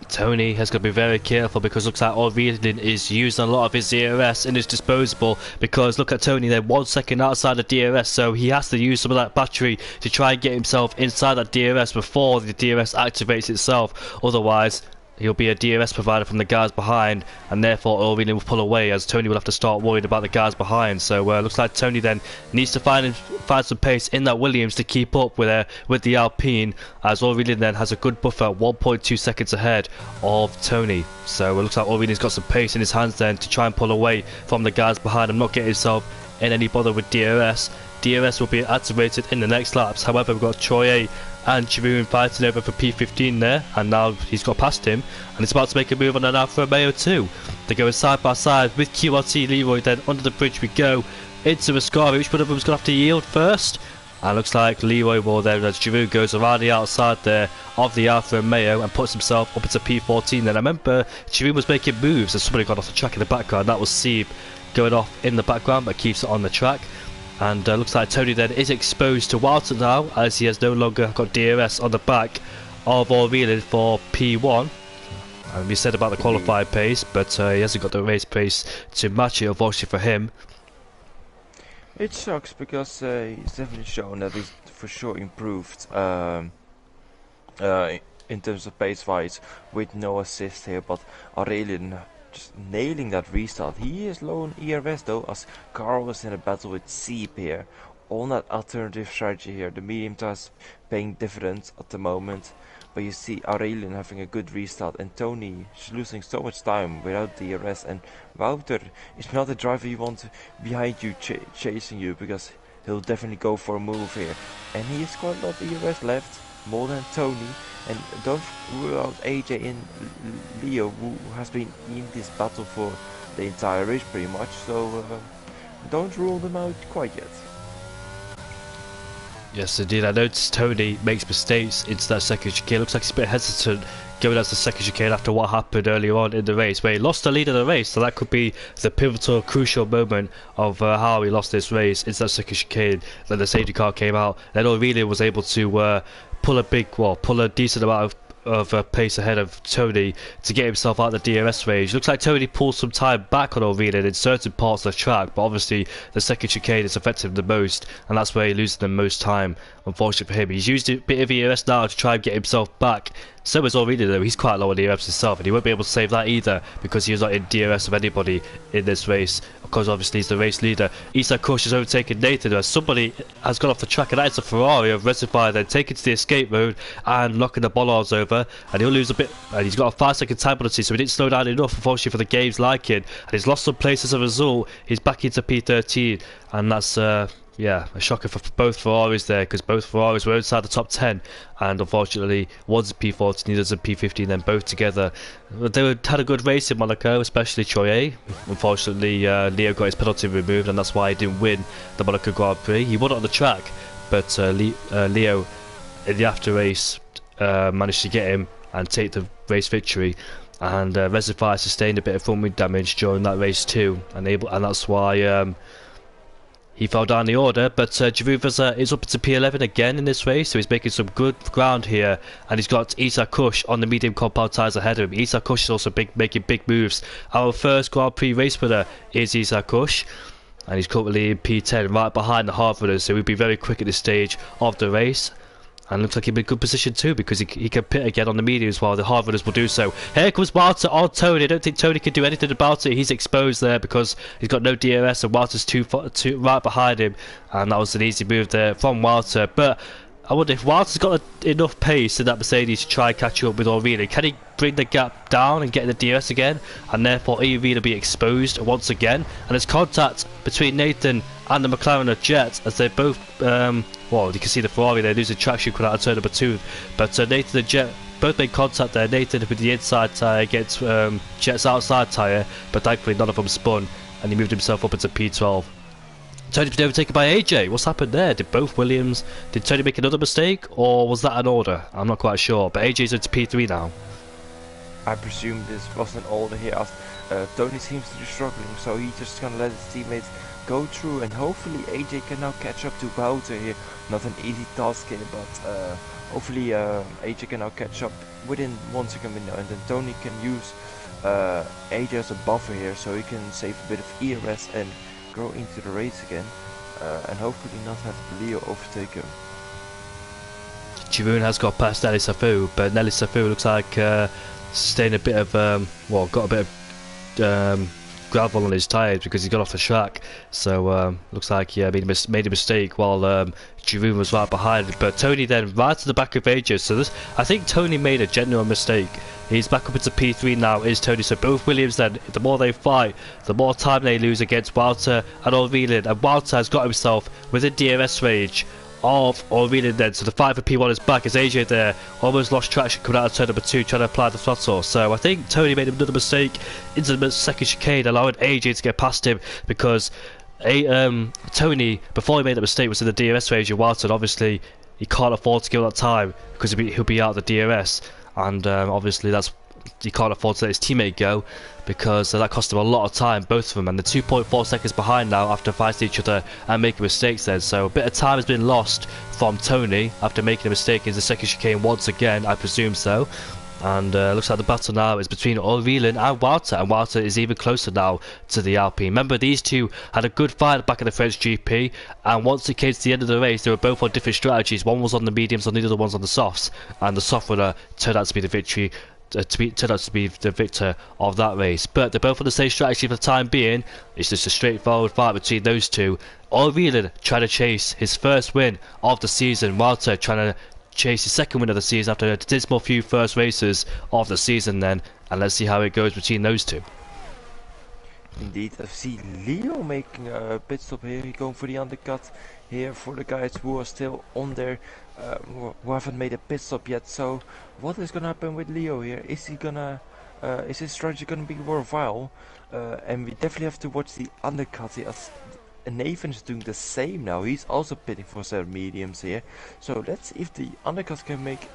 Tony has got to be very careful, because looks like O'Reilly is using a lot of his DRS in his disposable, because look at Tony, they're 1 second outside the DRS, so he has to use some of that battery to try and get himself inside that DRS before the DRS activates itself. Otherwise he'll be a DRS provider from the guys behind, and therefore O'Reilly will pull away, as Tony will have to start worrying about the guys behind. So looks like Tony then needs to find some pace in that Williams to keep up with the Alpine, as O'Reilly then has a good buffer 1.2 seconds ahead of Tony. So it looks like O'Reilly's got some pace in his hands then to try and pull away from the guys behind and not get himself in any bother with DRS. DRS will be activated in the next laps. However, we've got Troye and Jeroen fighting over for P15 there, and now he's got past him and he's about to make a move on an Alfa Romeo too. They're going side by side with QRT Leroy. Then under the bridge we go into Ascari. Which one of them is going to have to yield first? And looks like Leroy will there, as Jeroen goes around the outside there of the Alfa Romeo and puts himself up into P14. Then I remember Jeroen was making moves as somebody got off the track in the background. That was Sieb going off in the background, but keeps it on the track. And looks like Tony then is exposed to Walter now, as he has no longer got DRS on the back of O'Reilly for P1. And we said about the qualified pace, but he hasn't got the race pace to match it, unfortunately for him. It sucks, because he's definitely shown that he's for sure improved in terms of pace wise, with no assist here, but Aurelian just nailing that restart. He is low on ERS though, as Carl is in a battle with Seep here on that alternative strategy here. The medium tires paying dividends at the moment, but you see Aurelian having a good restart, and Tony is losing so much time without DRS, and Wouter is not a driver you want behind you chasing you, because he'll definitely go for a move here, and he has quite a lot of ERS left, more than Tony. And don't rule out AJ and Leo, who has been in this battle for the entire race pretty much, so don't rule them out quite yet. Yes, indeed. I noticed Tony makes mistakes into that second chicane. Looks like he's a bit hesitant going out to the second chicane after what happened earlier on in the race, where he lost the lead of the race. So that could be the pivotal, crucial moment of how he lost this race. It's that second chicane. Then the safety car came out. Then Aurelian was able to pull a decent amount of pace ahead of Tony to get himself out of the DRS range. Looks like Tony pulled some time back on Aurelian in certain parts of the track, but obviously the second chicane is affecting him the most, and that's where he loses the most time, unfortunately for him. He's used a bit of ERS now to try and get himself back. So is Aurelian though. He's quite low on ERS himself, and he won't be able to save that either, because he is not in DRS of anybody in this race, because obviously he's the race leader. Isa Kush has overtaken Nathan as somebody has gone off the track, and that is a Ferrari of Reservoir, then taken to the escape road and knocking the bollards over, and he'll lose a bit, and he's got a 5-second time penalty, so he didn't slow down enough, unfortunately, for the game's liking, and he's lost some place as a result. He's back into P13, and that's yeah, a shocker for both Ferraris there, because both Ferraris were inside the top 10, and unfortunately one's a P14, the other's a P15, then both together. They had a good race in Monaco, especially Troye. Unfortunately, Leo got his penalty removed, and that's why he didn't win the Monaco Grand Prix. He won on the track, but Leo in the after race managed to get him and take the race victory. And Reservoir sustained a bit of front wing damage during that race too, and that's why he fell down the order. But Javuva is up to P11 again in this race, so he's making some good ground here, and he's got Isa Kush on the medium compound tyres ahead of him. Isa Kush is also making big moves. Our first Grand Prix race winner is Isa Kush, and he's currently in P10 right behind the hard runners, so he'll be very quick at this stage of the race. And looks like he's in a good position too, because he can pit again on the mediums while the hard runners will do so. Here comes Walter on Tony. I don't think Tony can do anything about it. He's exposed there because he's got no DRS, and Walter's too right behind him, and that was an easy move there from Walter. But I wonder if Walter's got enough pace in that Mercedes to try and catch up with Aurelian. Can he bring the gap down and get the DRS again, and therefore Aurelian be exposed once again? And there's contact between Nathan and the McLaren Jet, as they both well, you can see the Ferrari there losing traction coming out of turn number 2, but Nathan and Jet both made contact there. Nathan with the inside tyre against Jet's outside tyre, but thankfully none of them spun, and he moved himself up into P12. Tony's been overtaken by AJ. What's happened there? Did Tony make another mistake, or was that an order? I'm not quite sure, but AJ's into P3 now. I presume this was an order here, as Tony seems to be struggling, so he's just gonna let his teammates go through, and hopefully AJ can now catch up to Wouter here. Not an easy task here, but hopefully AJ can now catch up within 1 second window, and then Tony can use AJ as a buffer here, so he can save a bit of ERS and grow into the race again, and hopefully not have Leo overtake him. Giroud has got past Nelly Safu, but Nelly Safu looks like sustained a bit of well, got a bit of gravel on his tyres because he got off the track, so looks like he made a mistake while Giroud was right behind him. But Tony then right to the back of AJ, so I think Tony made a genuine mistake. He's back up into P3 now, is Tony, so both Williams then, the more they fight, the more time they lose against Walter and Aurelian, and Walter has got himself within DRS range of Aurelian then, so the fight for P1 is back as AJ there almost lost traction coming out of turn number 2 trying to apply the throttle. So I think Tony made another mistake into the second chicane, allowing AJ to get past him, because Tony, before he made that mistake, was in the DRS range of Walter, and obviously he can't afford to give that time because he'll be out of the DRS, and obviously he can't afford to let his teammate go, because that cost him a lot of time, both of them, and they're 2.4 seconds behind now after fighting each other and making mistakes then. So a bit of time has been lost from Tony after making a mistake in the second chicane once again, I presume so. And looks like the battle now is between O'Reilly and Walter is even closer now to the Alpine. Remember, these two had a good fight back in the French GP, and once it came to the end of the race, they were both on different strategies. One was on the mediums, and the other one's on the softs, and the soft runner turned out to be the victory. Turned out to be the victor of that race, but they're both on the same strategy for the time being. It's just a straightforward fight between those two. O'Reilly trying to chase his first win of the season, Walter trying to chase his second win of the season after a dismal few first races of the season then, and let's see how it goes between those two. Indeed, I see Leo making a pit stop here. He's going for the undercut here for the guys who are still on there, who haven't made a pit stop yet. So what is gonna happen with Leo here? Is he gonna is his strategy gonna be worthwhile? And we definitely have to watch the undercut here, as Nathan is doing the same now. He's also pitting for some mediums here. So let's see if the undercut can make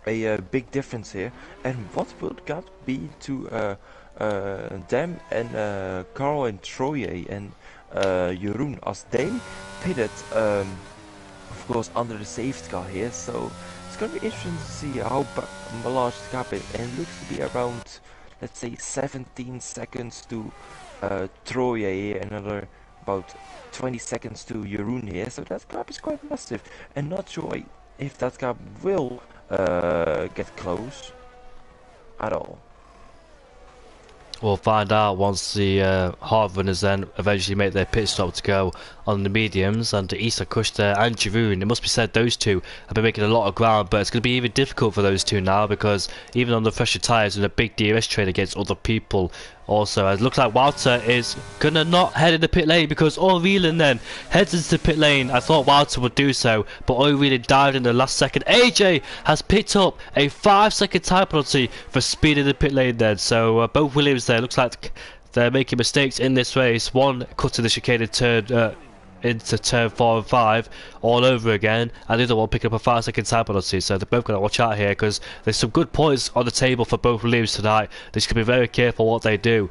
a big difference here. And what will the gap be to them and Carl and Troye and Jeroen, as they pitted of course under the safety car here. So it's gonna be interesting to see how large the gap is, and it looks to be around, let's say, 17 seconds to Troye here, another about 20 seconds to Jeroen here. So that gap is quite massive, and not sure if that gap will get close at all. We'll find out once the hard runners then eventually make their pit stop to go on the mediums, and Issa Kushter and Jeroen, it must be said those two have been making a lot of ground, but it's going to be even difficult for those two now, because even on the fresher tyres and a big DRS train against other people. Also, it looks like Walter is gonna not head in the pit lane, because O'Reilly then heads into the pit lane. I thought Walter would do so, but O'Reilly dived in the last second. AJ has picked up a 5-second time penalty for speed in the pit lane then. So both Williams there, looks like they're making mistakes in this race. One cutting the chicane turn into turn 4 and 5 all over again, and the other one picking up a 5-second time penalty. So they're both going to watch out here, because there's some good points on the table for both Williams tonight. They should be very careful what they do,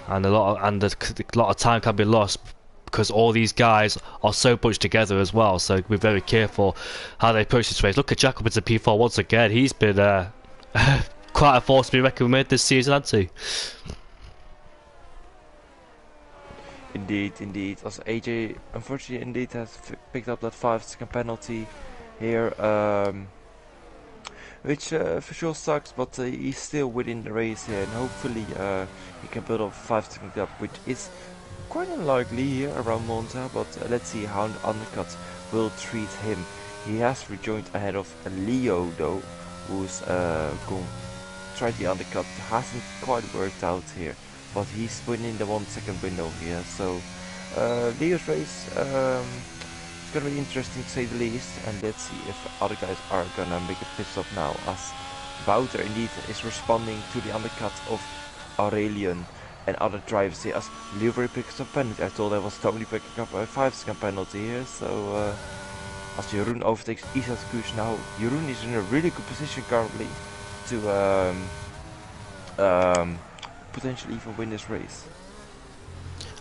and a lot of time can be lost, because all these guys are so bunched together as well. So be very careful how they approach this race. Look at Jacobins in P4 once again. He's been quite a force to be reckoned with this season, hasn't he? Indeed. Also, AJ unfortunately indeed has picked up that 5-second penalty here, which for sure sucks, but he's still within the race here, and hopefully he can build up a 5-second gap, which is quite unlikely here around Monza. But let's see how the undercut will treat him. He has rejoined ahead of Leo though, who's going to try the undercut. Hasn't quite worked out here, but he's winning the 1-second window here. So Leo's race is gonna be interesting to say the least, and let's see if other guys are gonna make a pit stop now, as Wouter indeed is responding to the undercut of Aurelian and other drivers here, as Leo picks up penalty. I thought I was totally picking up a 5-second penalty here. So as Jeroen overtakes Issa Kush now, Jeroen is in a really good position currently to potentially even win this race.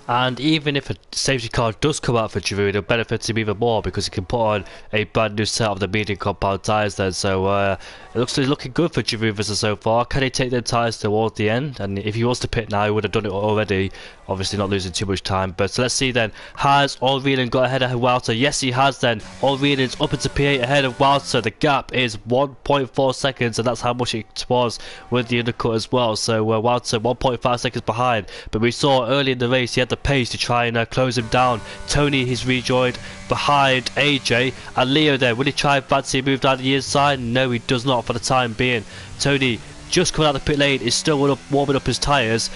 And even if a safety car does come out for Jeroen, it'll benefit him even more, because he can put on a brand new set of the medium compound tyres then. So it looks like it's looking good for Jeroen so far. Can he take them tyres towards the end? And if he was to pit now, he would have done it already, obviously not losing too much time. But so let's see then, has O'Reilly got ahead of Walter? Yes, he has then. O'Reilly's up into P8 ahead of Walter. The gap is 1.4 seconds, and that's how much it was with the undercut as well. So Walter 1.5 seconds behind, but we saw early in the race he had the pace to try and close him down. Tony has rejoined behind AJ, and Leo there, will he try and fancy a move down the inside? No, he does not for the time being. Tony just coming out the pit lane is still warming up his tyres,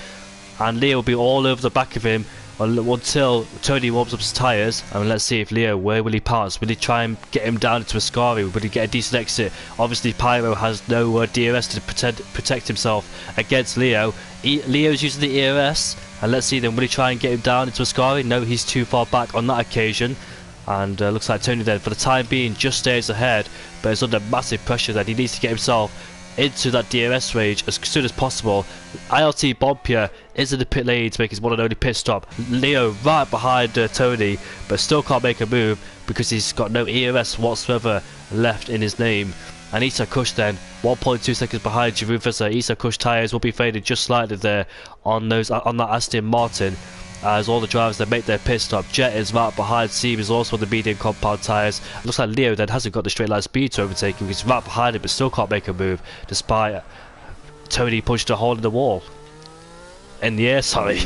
and Leo will be all over the back of him until Tony warms up his tyres. And let's see if Leo, where will he pass? Will he try and get him down into Ascari? Will he get a decent exit? Obviously Pyro has no DRS to protect himself against Leo. Leo's using the ERS, and let's see then, will he try and get him down into Ascari? No, he's too far back on that occasion. And looks like Tony then for the time being just stays ahead, but is under massive pressure that he needs to get himself into that DRS range as soon as possible. ILT Bompia is in the pit lane to make his one and only pit stop. Leo right behind Tony, but still can't make a move because he's got no ERS whatsoever left in his name. and Isa Kush then 1.2 seconds behind Giroud Visser. Isa Kush tyres will be faded just slightly there on that Aston Martin, as all the drivers that make their pit stop. Jet is right behind. Seam is also on the medium compound tyres. Looks like Leo then hasn't got the straight line speed to overtake him. He's right behind him but still can't make a move, despite Tony punched a hole in the wall. In the air, sorry.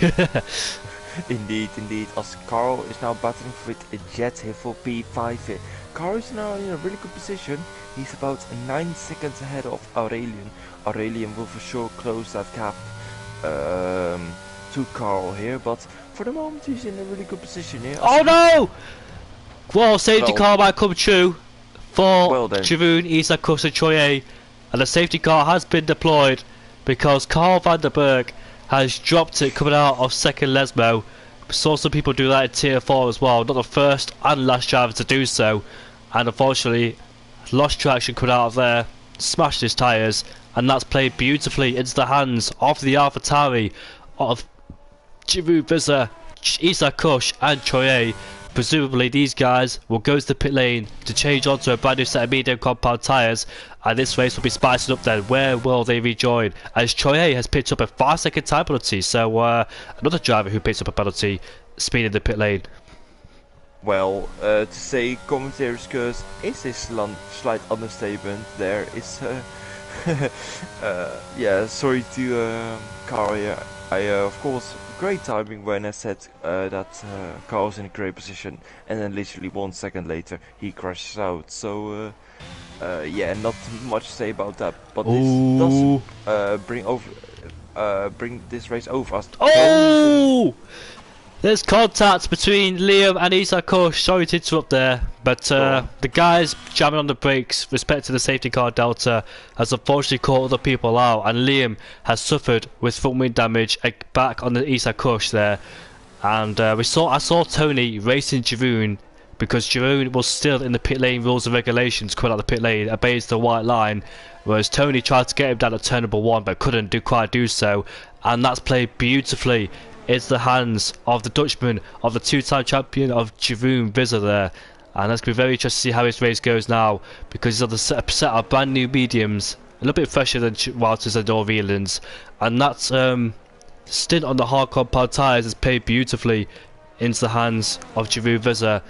Indeed, as Carl is now battling with a Jet here for P5 here. Carl is now in a really good position. He's about 9 seconds ahead of Aurelian. Aurelian will for sure close that gap to Carl here, but for the moment he's in a really good position here. Oh no! Well, safety car might come true for Giroud, Isa Kush and Troye, and the safety car has been deployed because Carl van der Berg has dropped it coming out of second Lesmo. Saw some people do that in tier 4 as well, not the first and last driver to do so, and unfortunately lost traction coming out of there, smashed his tyres, and that's played beautifully into the hands of the AlphaTauri of Giroud Visser, Isa Kush and Troye. Presumably these guys will go to the pit lane to change onto a brand new set of medium compound tyres, and this race will be spiced up then. Where will they rejoin? As Troye has picked up a 5-second time penalty, so another driver who picks up a penalty speed in the pit lane. Well, to say commentator's curse is a slight understatement. There is yeah, sorry to Carl here. Of course, great timing when I said that Carl's in a great position, and then literally 1 second later he crashes out. So yeah, not much to say about that. But this does bring this race over. Oh! There's contact between Liam and Isa Kush. Sorry to interrupt there, but the guys jamming on the brakes, respect to the safety car Delta, has unfortunately caught other people out, and Liam has suffered with front wing damage back on the Isa Kush there. And I saw Tony racing Giroud because Giroud was still in the pit lane rules and regulations coming out of the pit lane, obeys the white line, whereas Tony tried to get him down at turn number 1 but couldn't quite do so, and that's played beautifully into the hands of the Dutchman, of the 2-time champion of Giroud Visser there. And that's going to be very interesting to see how his race goes now, because he's on the set of brand new mediums, a little bit fresher than Wouters and Orvelands, and that stint on the hard compound tyres has played beautifully into the hands of Giroud Visser,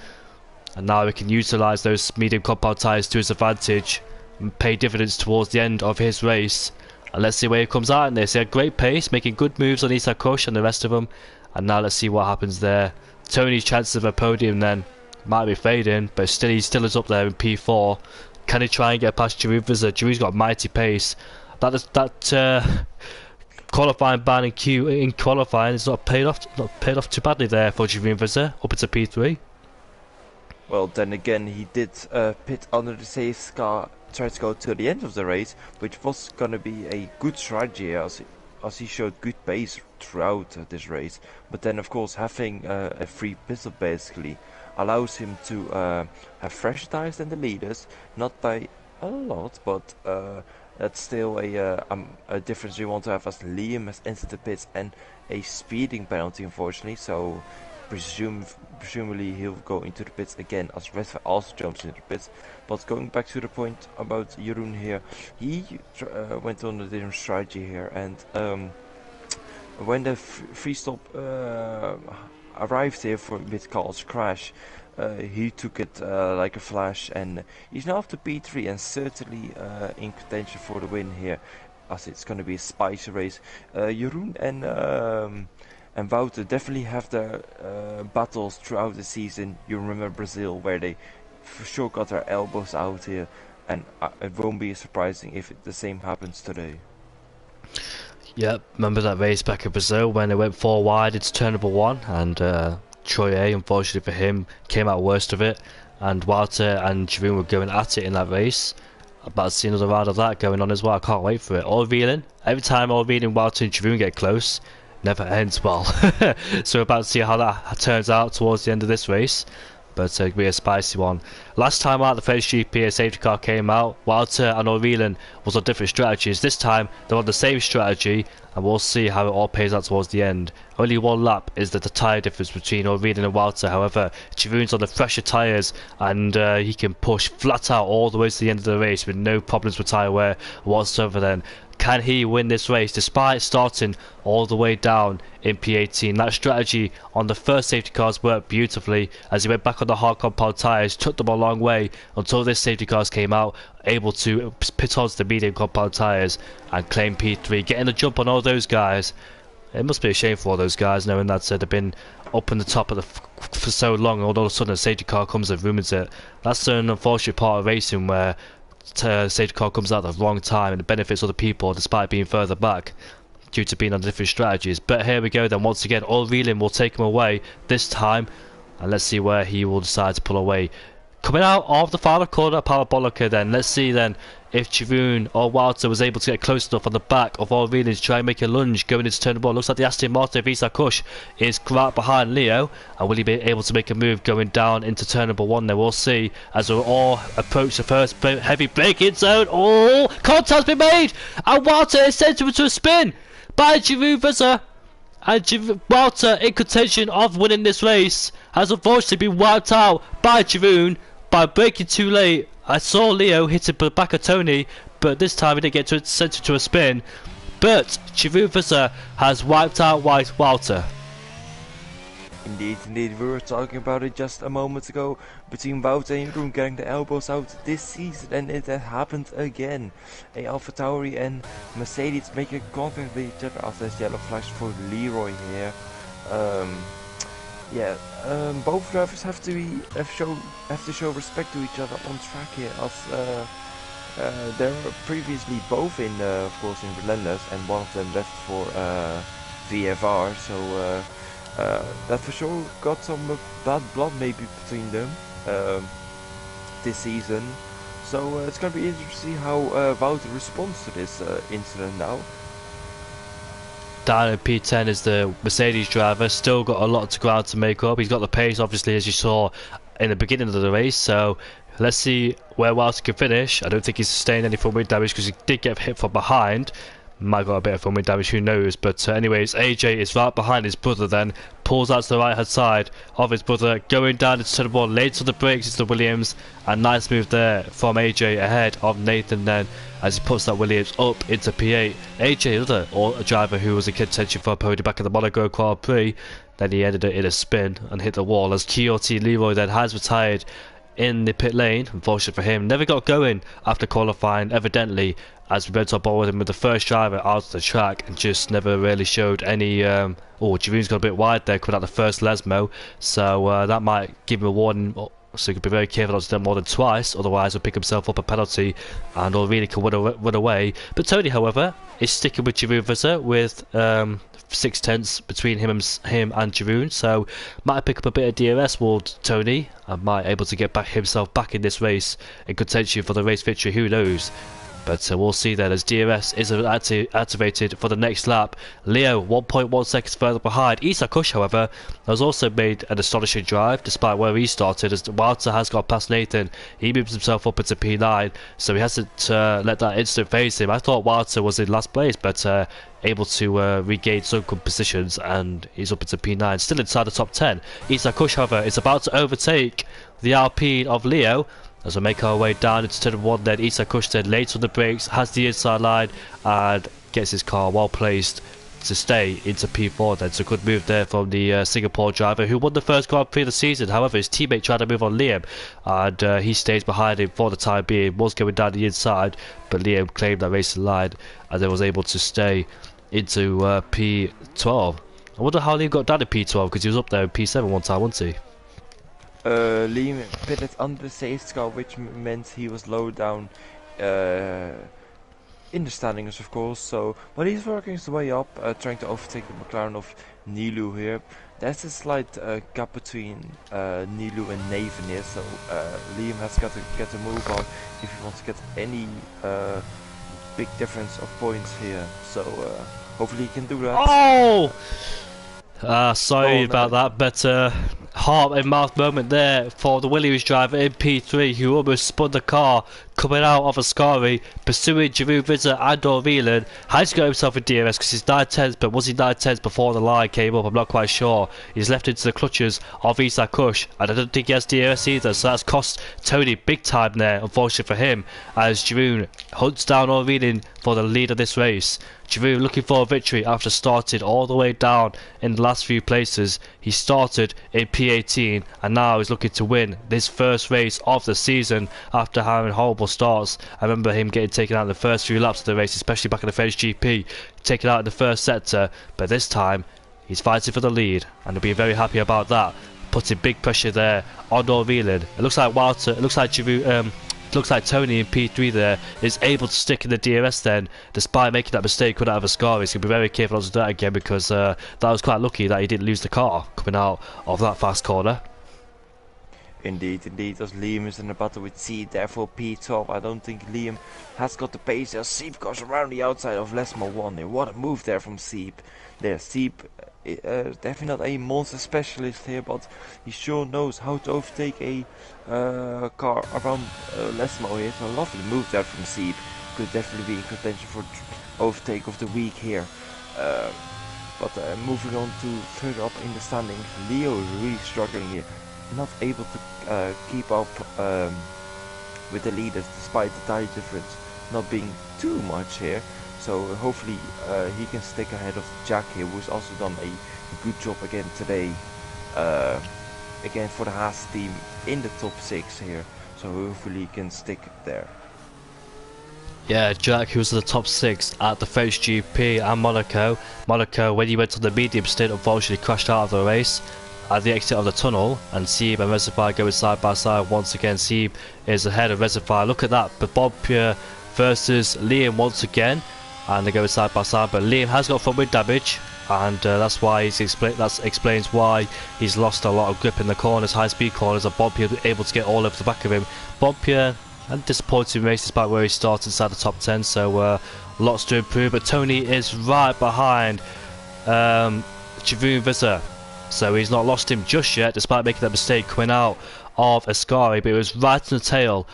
and now we can utilise those medium compound tyres to his advantage and pay dividends towards the end of his race. And let's see where he comes out in this. He had great pace, making good moves on Isa Kush and the rest of them. And now let's see what happens there. Tony's chances of a podium then might be fading, but still he still is up there in P4. Can he try and get past Giroud Visser? Giroud's got mighty pace. That qualifying ban in qualifying is not paid off too badly there for Giroud Visser, up into P3. Well, then again, he did pit under the safe car, tried to go to the end of the race, which was gonna be a good strategy as he showed good pace throughout this race. But then, of course, having a free pit stop basically allows him to have fresher tires than the leaders, not by a lot, but that's still a difference you want to have, as Liam has entered the pits and a speeding penalty, unfortunately. So presumably he'll go into the pits again, as Redford also jumps into the pits. But going back to the point about Jeroen here, he went on a different strategy here, and when the free stop arrived here with Carl's crash, he took it like a flash, and he's now up to P3 and certainly in contention for the win here, as it's going to be a spicy race. Jeroen and Wouter definitely have their battles throughout the season. You remember Brazil, where they for sure got their elbows out here, and it won't be surprising if the same happens today. Yep, remember that race back in Brazil when they went 4 wide into turn number 1, and Troye, unfortunately for him, came out worst of it, and Wouter and Giroud were going at it in that race. I'm about to see another round of that going on as well. I can't wait for it. Orvelan, every time Orvelan, Wouter and Giroud get close, never ends well. So we're about to see how that turns out towards the end of this race. but it's going to be a spicy one. Last time out, the first GP, a safety car came out. Walter and O'Reilly was on different strategies. This time, they're on the same strategy, and we'll see how it all pays out towards the end. Only one lap is the tyre difference between O'Reilly and Walter. However, Giroud's on the fresher tyres, and he can push flat out all the way to the end of the race with no problems with tyre wear whatsoever then. Can he win this race despite starting all the way down in P18? That strategy on the first safety cars worked beautifully as he went back on the hard compound tyres, took them a long way until this safety cars came out, able to pit onto the medium compound tyres and claim P3, getting the jump on all those guys. It must be a shame for all those guys knowing that they've been up in the top of the for so long, and all of a sudden a safety car comes and ruins it. That's an unfortunate part of racing where safety car comes out at the wrong time and it benefits other people despite being further back due to being on different strategies. But here we go then, once again O'Reilly will take him away this time, and let's see where he will decide to pull away. Coming out of the final corner Parabolica then, let's see then if Giroud or Walter was able to get close enough on the back of O'Reilly to try and make a lunge going into turn 1. Looks like the Aston Martin of Isa Kush is right behind Leo, and will he be able to make a move going down into turn 1 there? We'll see as we all approach the first heavy braking zone. Oh, contact's been made, and Walter is sent to a spin by Giroud Visser. And Walter, in contention of winning this race, has unfortunately been wiped out by Giroud by braking too late. I saw Leo hit the back of Tony, but this time he didn't get sent to a spin. But Giroud Visser has wiped out Walter. Indeed, indeed. We were talking about it just a moment ago between Wout and Jeroen getting the elbows out this season, and it has happened again. AlphaTauri and Mercedes making contact with each other after this yellow flash for Leroy here. Both drivers have to show respect to each other on track here, as they were previously both in, of course, in Relentless, and one of them left for VFR. So. That for sure got some bad blood maybe between them this season. So it's going to be interesting to see how Wout responds to this incident now. Down in P10 is the Mercedes driver, still got a lot to ground to make up. He's got the pace obviously as you saw in the beginning of the race, so let's see where Wout can finish. I don't think he's sustained any front wing damage because he did get hit from behind. Might got a bit of front wing damage, who knows, but anyways, AJ is right behind his brother then, pulls out to the right hand side of his brother, going down into turn 1, laid to the brakes into the Williams, and nice move there from AJ ahead of Nathan then, as he puts that Williams up into P8. AJ, another driver who was in contention for a podium back in the Monaco Grand Prix, then he ended it in a spin and hit the wall, as QRT Leroy then has retired in the pit lane. Unfortunately for him, never got going after qualifying evidently, as we went on board with him with the first driver out of the track and just never really showed any Giroud's got a bit wide there coming out the first Lesmo, so that might give him a warning, so he could be very careful not to do more than twice, otherwise he'll pick himself up a penalty and O'Reilly can run away. But Tony, however, is sticking with Giroud Visser with 6/10 between him and Giroud, so might pick up a bit of DRS Ward Tony, and might able to get himself back in this race in contention for the race victory, who knows. But we'll see then as DRS is activated for the next lap. Leo 1.1 seconds further behind. Isa Kush, however, has also made an astonishing drive despite where he started, as Walter has got past Nathan. He moves himself up into P9, so he hasn't let that instant phase him. I thought Walter was in last place, but able to regain some good positions, and he's up into P9, still inside the top 10. Isa Kush, however, is about to overtake the Alpine of Leo. As we make our way down into turn 1 then, Isa Kush then late on the brakes, has the inside line and gets his car well placed to stay into P4 then. So good move there from the Singapore driver who won the first Grand Prix of the season. However, his teammate tried to move on Liam, and he stays behind him for the time being, was going down the inside, but Liam claimed that racing line and then was able to stay into P12. I wonder how Liam got down to P12, because he was up there in P7 one time, wasn't he? Liam pitted under the safety car, which meant he was low down in the standings, of course. So, but he's working his way up, trying to overtake the McLaren of Nilu here. There's a slight gap between Nilu and Nathan here, so Liam has got to get a move on if he wants to get any big difference of points here. So hopefully he can do that. Oh! Sorry about that, but heart and mouth moment there for the Williams driver in P3 who almost spun the car coming out of Ascari, pursuing Giroud, Vizza and O'Reilly. Has got himself a DRS because he's 9 tenths, but was he 9 tenths before the line came up? I'm not quite sure. He's left into the clutches of Isak Kush, and I don't think he has DRS either, so that's cost Tony big time there, unfortunately for him, as Giroud hunts down O'Reilly for the lead of this race. Giroud looking for a victory after starting all the way down in the last few places. He started in P18 and now he's looking to win this first race of the season after having horrible starts. I remember him getting taken out in the first few laps of the race, especially back in the French GP, taken out in the first sector, but this time he's fighting for the lead and he'll be very happy about that, putting big pressure there on O'Reilly. It looks like Walter, it looks like Giroud, looks like Tony in P3 there is able to stick in the DRS then, despite making that mistake coming out of Ascari. He's going to be very careful not to do that again, because that was quite lucky that he didn't lose the car coming out of that fast corner. Indeed, as Liam is in a battle with Seep there for P12. I don't think Liam has got the pace as Seep goes around the outside of Lesmo 1. And what a move there from Seep. There, Seep, definitely not a Monza specialist here, but he sure knows how to overtake a car around Lesmo here. So a lovely move there from Seep. Could definitely be in contention for overtake of the week here. But moving on to further up in the standings, Leo is really struggling here. Not able to keep up with the leaders despite the tire difference not being too much here. So hopefully he can stick ahead of Jack here, who's also done a good job again today. Again for the Haas team in the top 6 here. So hopefully he can stick there. Yeah, Jack, who was in the top 6 at the French GP and Monaco. Monaco, when he went to the medium stint, unfortunately crashed out of the race at the exit of the tunnel, and Seep and Reservoir going side by side once again. Seep is ahead of Reservoir. Look at that, but Bob Pure versus Liam once again, and they're going side by side, but Liam has got front wing damage, and that's why that explains why he's lost a lot of grip in the corners, high speed corners, and Bob Pure able to get all over the back of him. Bob Pure, a disappointing race despite where he started inside the top 10, so lots to improve, but Tony is right behind Giroud Vizza. So he's not lost him just yet, despite making that mistake coming out of Ascari, but it was right in the tail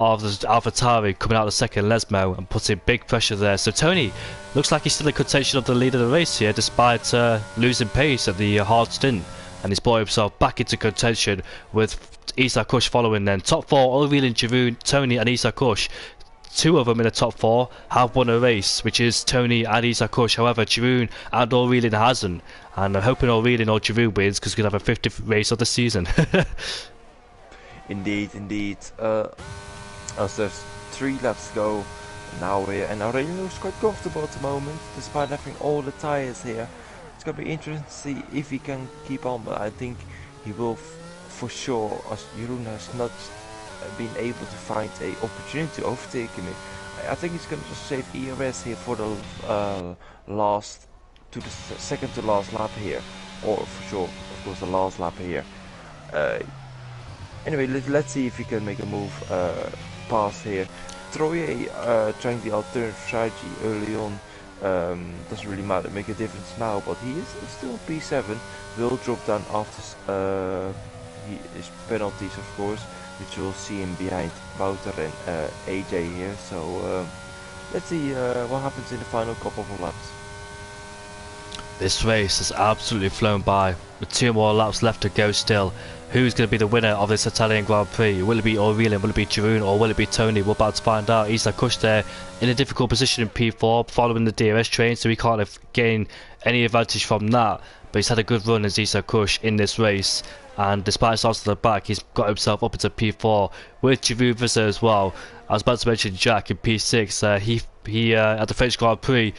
of the AlphaTauri coming out of the second Lesmo and putting big pressure there. So Tony looks like he's still in contention of the lead of the race here, despite losing pace at the hard stint, and he's brought himself back into contention with Isak Kush following then. Top 4, O'Reilly, Giroud, Tony and Isak Kush. 2 of them in the top 4 have won a race, which is Tony and Isak Kush. However, Giroud and O'Reilly hasn't, and I'm hoping O'Reilly or Giroud wins because we're going to have a 50th race of the season. Indeed. As there's 3 laps to go now here, and O'Reilly looks quite comfortable at the moment, despite having all the tyres here. It's going to be interesting to see if he can keep on, but I think he will for sure, as Jeroen has not been able to find a opportunity to overtake him. I think he's going to just save ERS here for the second to last lap here, or for sure, of course, the last lap here. Anyway, let's see if he can make a move past here. Troye trying the alternative strategy early on. Doesn't really matter, make a difference now, but he is still P7. Will drop down after his penalties, of course, which we'll see him behind Wouter and AJ here. So let's see what happens in the final couple of laps. This race has absolutely flown by, with 2 more laps left to go still. Who's going to be the winner of this Italian Grand Prix? Will it be O'Reilly, will it be Giroud, or will it be Tony? We're about to find out. Isak Kush there in a difficult position in P4, following the DRS train, so he can't gain any advantage from that. But he's had a good run as Isak Kush in this race, and despite starting at the back, he's got himself up into P4 with Giroud Vizza as well. I was about to mention Jack in P6. He at the French Grand Prix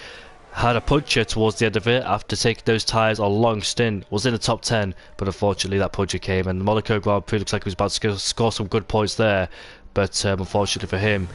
had a puncture towards the end of it after taking those tyres a long stint. Was in the top 10, but unfortunately that puncture came, and the Monaco Grand Prix looks like he was about to score some good points there, but unfortunately for him,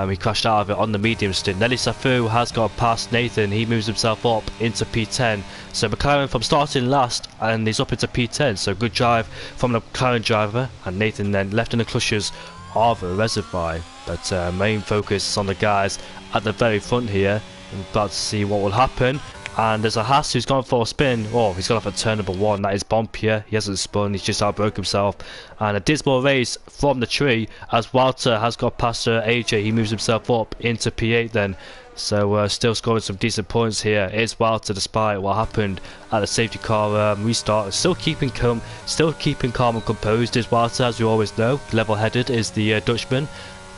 he crashed out of it on the medium stint. Nelly Safu has got past Nathan. He moves himself up into P10. So McLaren from starting last, and he's up into P10. So good drive from the McLaren driver, and Nathan then left in the clutches of a Reservoir. But main focus is on the guys at the very front here. I'm about to see what will happen. And there's a Haas who's gone for a spin. Oh, he's gone off at turn number 1. That is Bompier. He hasn't spun. He's just outbroke himself. And a dismal race from the tree as Walter has got past AJ. He moves himself up into P8 then. So still scoring some decent points here. It's Walter despite what happened at the safety car restart. Still keeping calm and composed is Walter, as we always know. Level-headed is the Dutchman.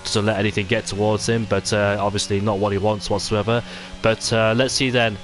Doesn't let anything get towards him, but obviously not what he wants whatsoever. But let's see then.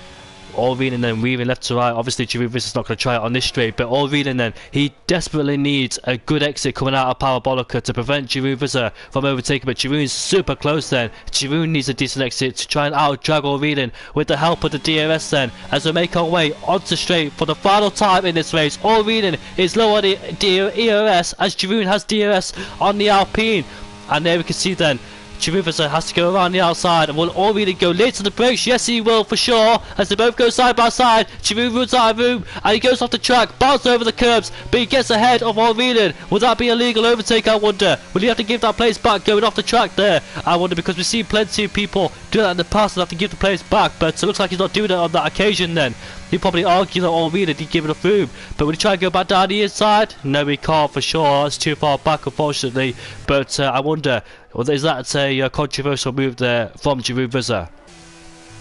Allreed and then weaving left to right. Obviously Giroud is not going to try it on this straight, but Allreed and then he desperately needs a good exit coming out of Parabolica to prevent Giroud from overtaking, but Giroud's super close then. Giroud needs a decent exit to try and out-drag Allreed with the help of the DRS then, as we make our way onto straight for the final time in this race. Allreed is low on the DRS as Giroud has DRS on the Alpine, and there we can see then Giroud has to go around the outside, and will Allreed go late to the brakes? Yes, he will for sure, as they both go side by side. Giroud runs out of room, and he goes off the track, bounces over the curbs, but he gets ahead of Allreed. Will that be a legal overtake, I wonder? Will he have to give that place back going off the track there? I wonder, because we've seen plenty of people do that in the past and have to give the place back, but it looks like he's not doing it on that occasion then. He'd probably argue that Allreed didn't give enough room, but will he try and go back down the inside? No, he can't for sure. It's too far back, unfortunately. But I wonder, is that a controversial move there from Giroud?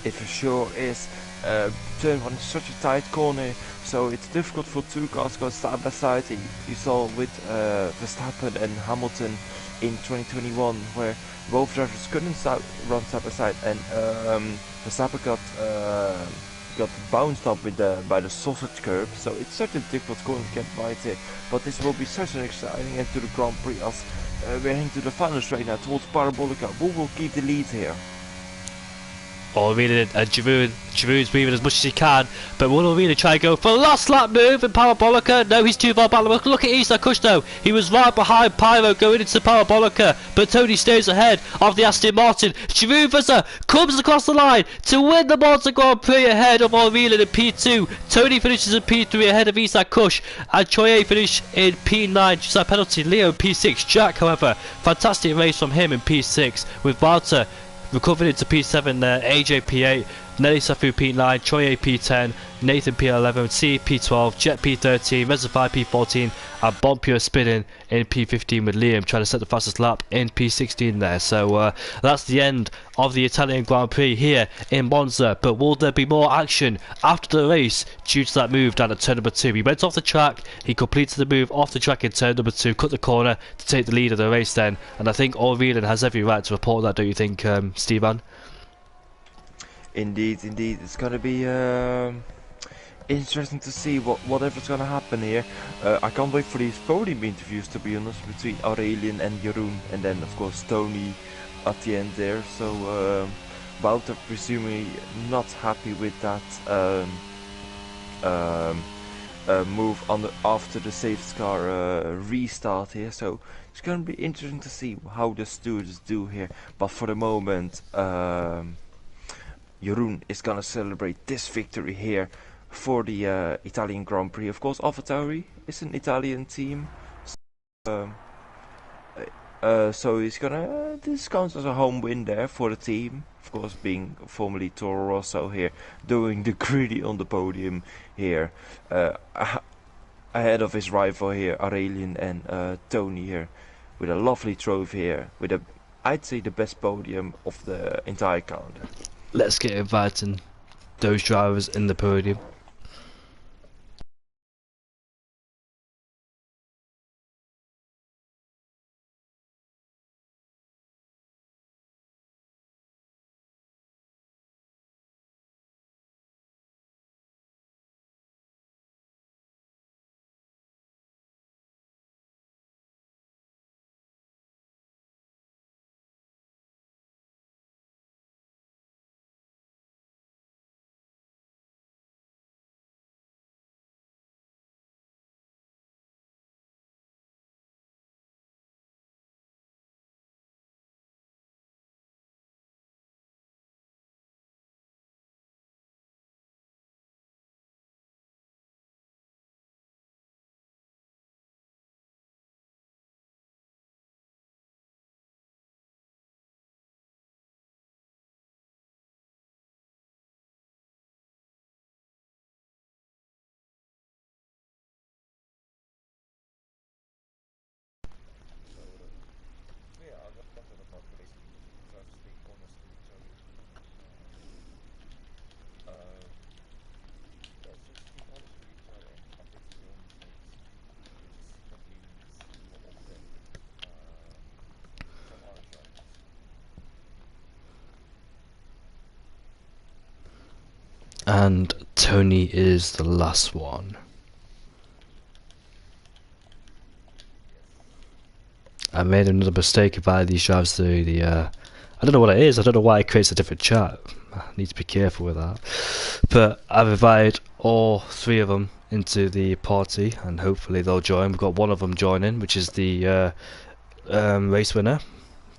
It for sure is. Turn 1 is such a tight corner, so it's difficult for two cars to go side by side. You saw with Verstappen and Hamilton in 2021, where both drivers couldn't run side by side, and Verstappen got bounced up with by the sausage curb, so it's such a difficult corner to get right here. But this will be such an exciting end to the Grand Prix, as we're heading to the final straight now towards Parabolica. Who will keep the lead here? Allreed and Giroud's weaving as much as he can, but will Allreed try and go for a last lap move in Parabolica? No, he's too far back. Look at Isaac Kush though. He was right behind Pyro going into Parabolica, but Tony stays ahead of the Aston Martin. Giroud comes across the line to win the Monza Grand Prix ahead of Allreed in P2. Tony finishes in P3 ahead of Isaac Kush, and Troye finished in P9. Just that penalty. Leo in P6. Jack, however, fantastic race from him in P6 with Walter recovered into P7 there, AJ P8, Nelly Safu P9, Troye P10, Nathan P11, C P12, Jet P13, Reservoir P14, and Bompier spinning in P15 with Liam trying to set the fastest lap in P16 there. So that's the end of the Italian Grand Prix here in Monza. But will there be more action after the race due to that move down at turn number 2? He went off the track, he completed the move off the track in turn number 2, cut the corner to take the lead of the race then. And I think Allreed has every right to report that, don't you think, Stevan? Indeed, it's gonna be interesting to see whatever's gonna happen here. I can't wait for these podium interviews, to be honest, between Aurelian and Jeroen, and then of course Tony at the end there. So Wouter presumably not happy with that move on after the safety car restart here. So it's gonna be interesting to see how the stewards do here. But for the moment, Jeroen is gonna celebrate this victory here for the Italian Grand Prix. Of course, AlphaTauri is an Italian team, so he's gonna this counts as a home win there for the team. Of course, being formerly Toro Rosso here, doing the greedy on the podium here, ahead of his rival here, Aurelian and Tony here, with a lovely trophy here, with I'd say the best podium of the entire calendar. Let's get inviting those drivers in the podium. And Tony is the last one. I made another mistake about these drives through the I don't know what it is, I don't know why it creates a different chat. I need to be careful with that. But I've invited all 3 of them into the party and hopefully they'll join. We've got one of them joining, which is the race winner,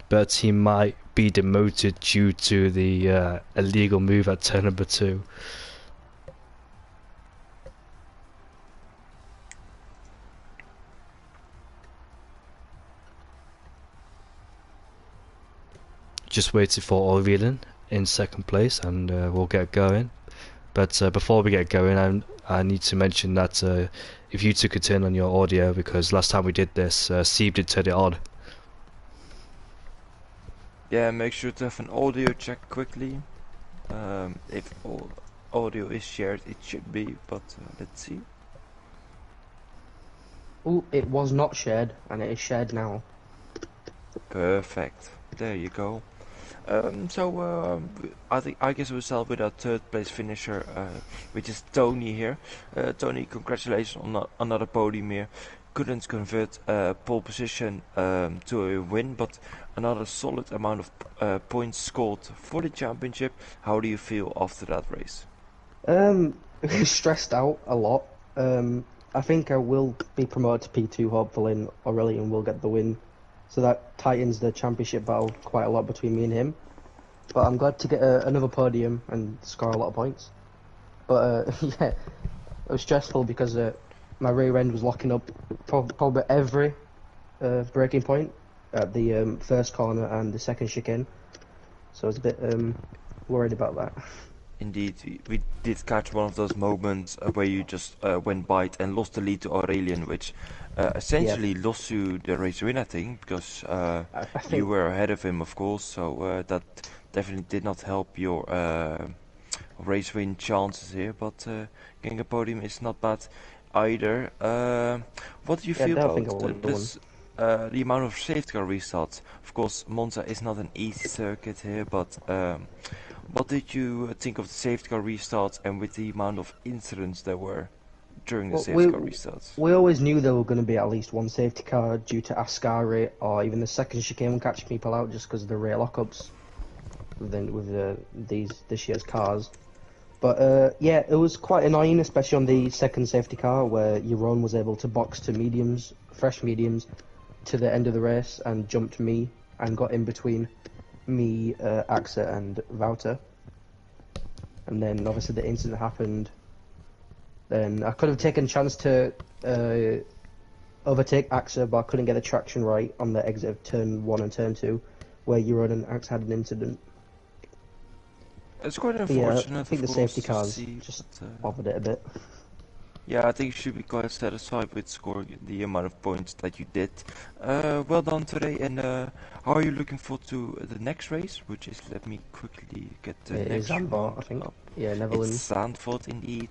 but he might be demoted due to the illegal move at turn number 2. Just waiting for Orvillin in 2nd place and we'll get going. But before we get going, I need to mention that if you two could turn on your audio, because last time we did this, Steve did turn it on. Yeah, make sure to have an audio check quickly. If all audio is shared, it should be, but let's see. Oh, it was not shared, and it is shared now. Perfect. There you go. I guess we'll start with our 3rd place finisher, which is Tony here. Tony, congratulations on another podium here. Couldn't convert pole position to a win, but another solid amount of points scored for the championship. How do you feel after that race? Stressed out a lot. I think I will be promoted to P2 hopefully, and Aurelian will get the win. So that tightens the championship battle quite a lot between me and him. But I'm glad to get another podium and score a lot of points. But yeah, it was stressful because my rear end was locking up probably every braking point at the first corner and the 2nd chicane. So I was a bit worried about that. Indeed, we did catch one of those moments where you just went by it and lost the lead to Aurelian, which essentially lost you the race win, I think, because I think you were ahead of him, of course, so that definitely did not help your race win chances here, but getting a podium is not bad either. What do you feel about this? The amount of safety car restarts. Of course, Monza is not an easy circuit here, but what did you think of the safety car restarts and with the amount of incidents there were during the safety car restarts? We always knew there were going to be at least one safety car due to Ascari or even the 2nd chicane catching people out just because of the rear lockups with this year's cars. But yeah, it was quite annoying, especially on the 2nd safety car where Jeroen was able to box to mediums, fresh mediums, to the end of the race and jumped me and got in between me, Axa and Wouter. And then obviously the incident happened. Then I could have taken a chance to overtake Axa, but I couldn't get the traction right on the exit of turn 1 and turn 2, where Jeroen and Axa had an incident. It's quite unfortunate. Yeah, I think the safety cars just bothered it a bit. Yeah, I think you should be quite satisfied with scoring the amount of points that you did. Well done today, and how are you looking forward to the next race? Which is, let me quickly get the next Zandvoort, I think. Up. Yeah, Netherlands. It's Zandvoort indeed.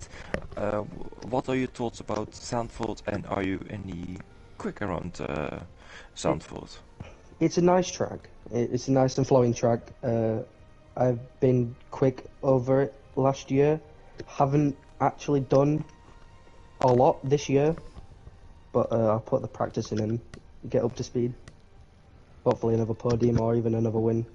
What are your thoughts about Zandvoort, and are you any quick around Zandvoort? It's a nice track. It's a nice and flowing track. I've been quick over it last year. Haven't actually done a lot this year, but I'll put the practice in and get up to speed. Hopefully another podium or even another win.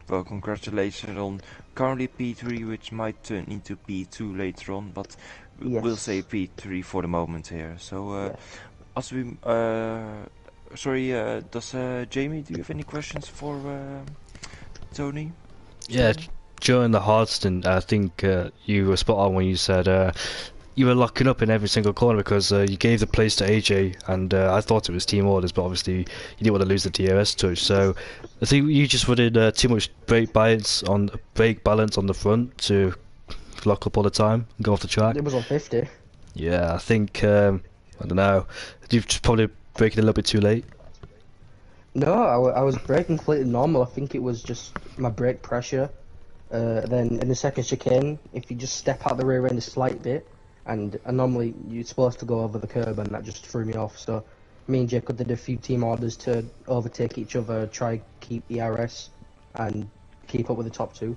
Well, congratulations on currently P3, which might turn into P2 later on, but yes. We'll say P3 for the moment here. So, yes. as we, sorry, does Jamie, do you have any questions for Tony? Yeah, during the hard stint, I think you were spot on when you said you were locking up in every single corner because you gave the place to AJ, and I thought it was team orders, but obviously you didn't want to lose the DRS touch. So I think you just wanted too much brake balance on the front to lock up all the time and go off the track. It was on 50. Yeah, I think I don't know. You've just probably braking a little bit too late. No, I was braking completely normal. I think it was just my brake pressure. Then in the 2nd chicane, if you just step out the rear end a slight bit, and normally you're supposed to go over the curb, and that just threw me off. So me and Jacob did a few team orders to overtake each other, try keep ERS, and keep up with the top 2.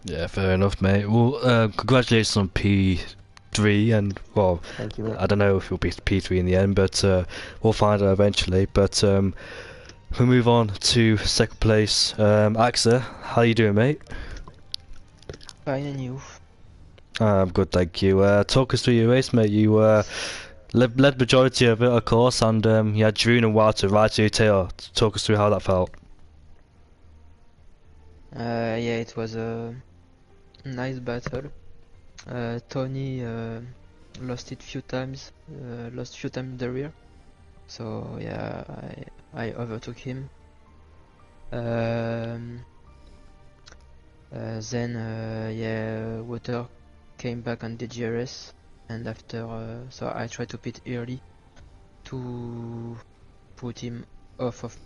Yeah, fair enough, mate. Well, congratulations on P3, and well, Thank you, mate. I don't know if it'll be P3 in the end, but we'll find out eventually. But we'll move on to second place. Axa, how you doing, mate? Fine, and you? I'm good, thank you. Talk us through your race, mate. You led majority of it, of course, and you had Drew and Wild to ride to your tail. Talk us through how that felt. Yeah, it was a nice battle. Tony lost it few times, lost few times in the rear. So yeah, I overtook him. Then yeah, Water came back on the GRS, and after so I tried to pit early to put him off of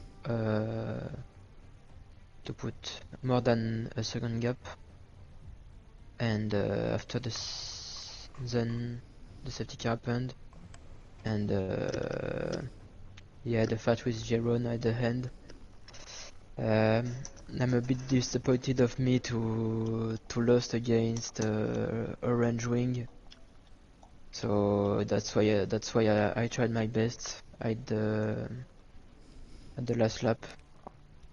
to put more than a second gap, and after then the safety car happened, and yeah, the fight with Jeron at the end. I'm a bit disappointed of me to lose against Orange Wing, so that's why I tried my best at the last lap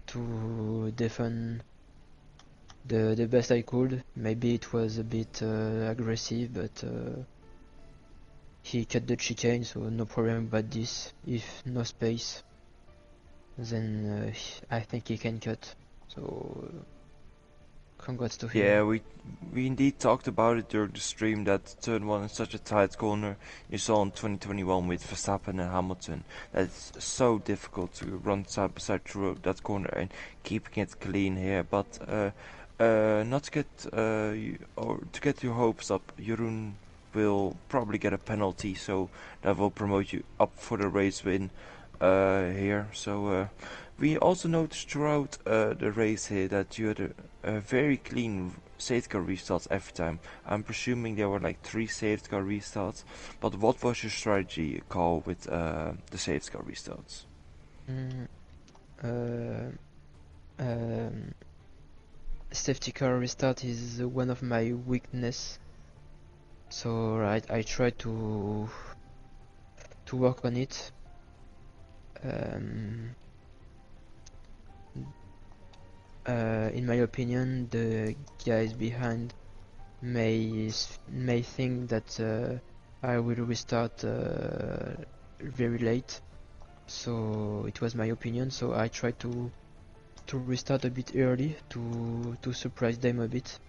to defend the best I could. Maybe it was a bit aggressive, but he cut the chicane, so no problem about this. If no space, then I think he can cut. So congrats to him. Yeah, we indeed talked about it during the stream that turn one is such a tight corner. You saw in 2021 with Verstappen and Hamilton that it's so difficult to run side by side through that corner and keeping it clean here. But not to get or to get your hopes up, Jeroen will probably get a penalty, so that will promote you up for the race win here. So we also noticed throughout the race here that you had a very clean safety car restarts every time. I'm presuming there were like 3 safety car restarts, but what was your strategy call with the safety car restarts? Safety car restart is one of my weakness, so I try to work on it. In my opinion, the guys behind may think that I will restart very late, so it was my opinion. So I tried to restart a bit early to surprise them a bit,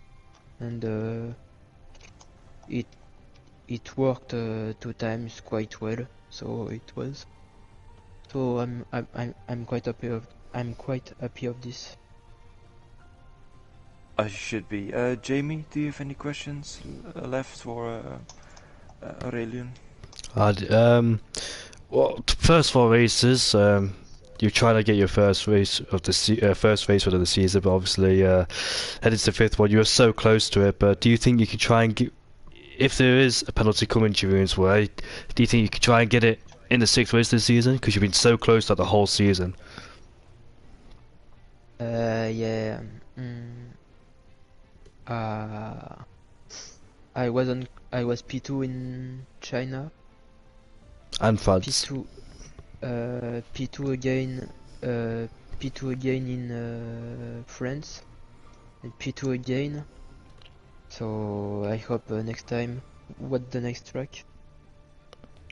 and it worked 2 times quite well. So it was. So I'm quite happy of this. I should be. Jamie, do you have any questions left for Aurelian? Well, first 4 races, you're trying to get your first race of the first race of the season, but obviously headed to the 5th one, you were so close to it. But do you think you can try and get, if there is a penalty coming Jeroen's way, do you think you can try and get it in the 6th race this season? Because you've been so close to the whole season. Yeah. I was P2 in China. And France. P2 again. P2 again in France. And P2 again. So I hope next time. What the next track?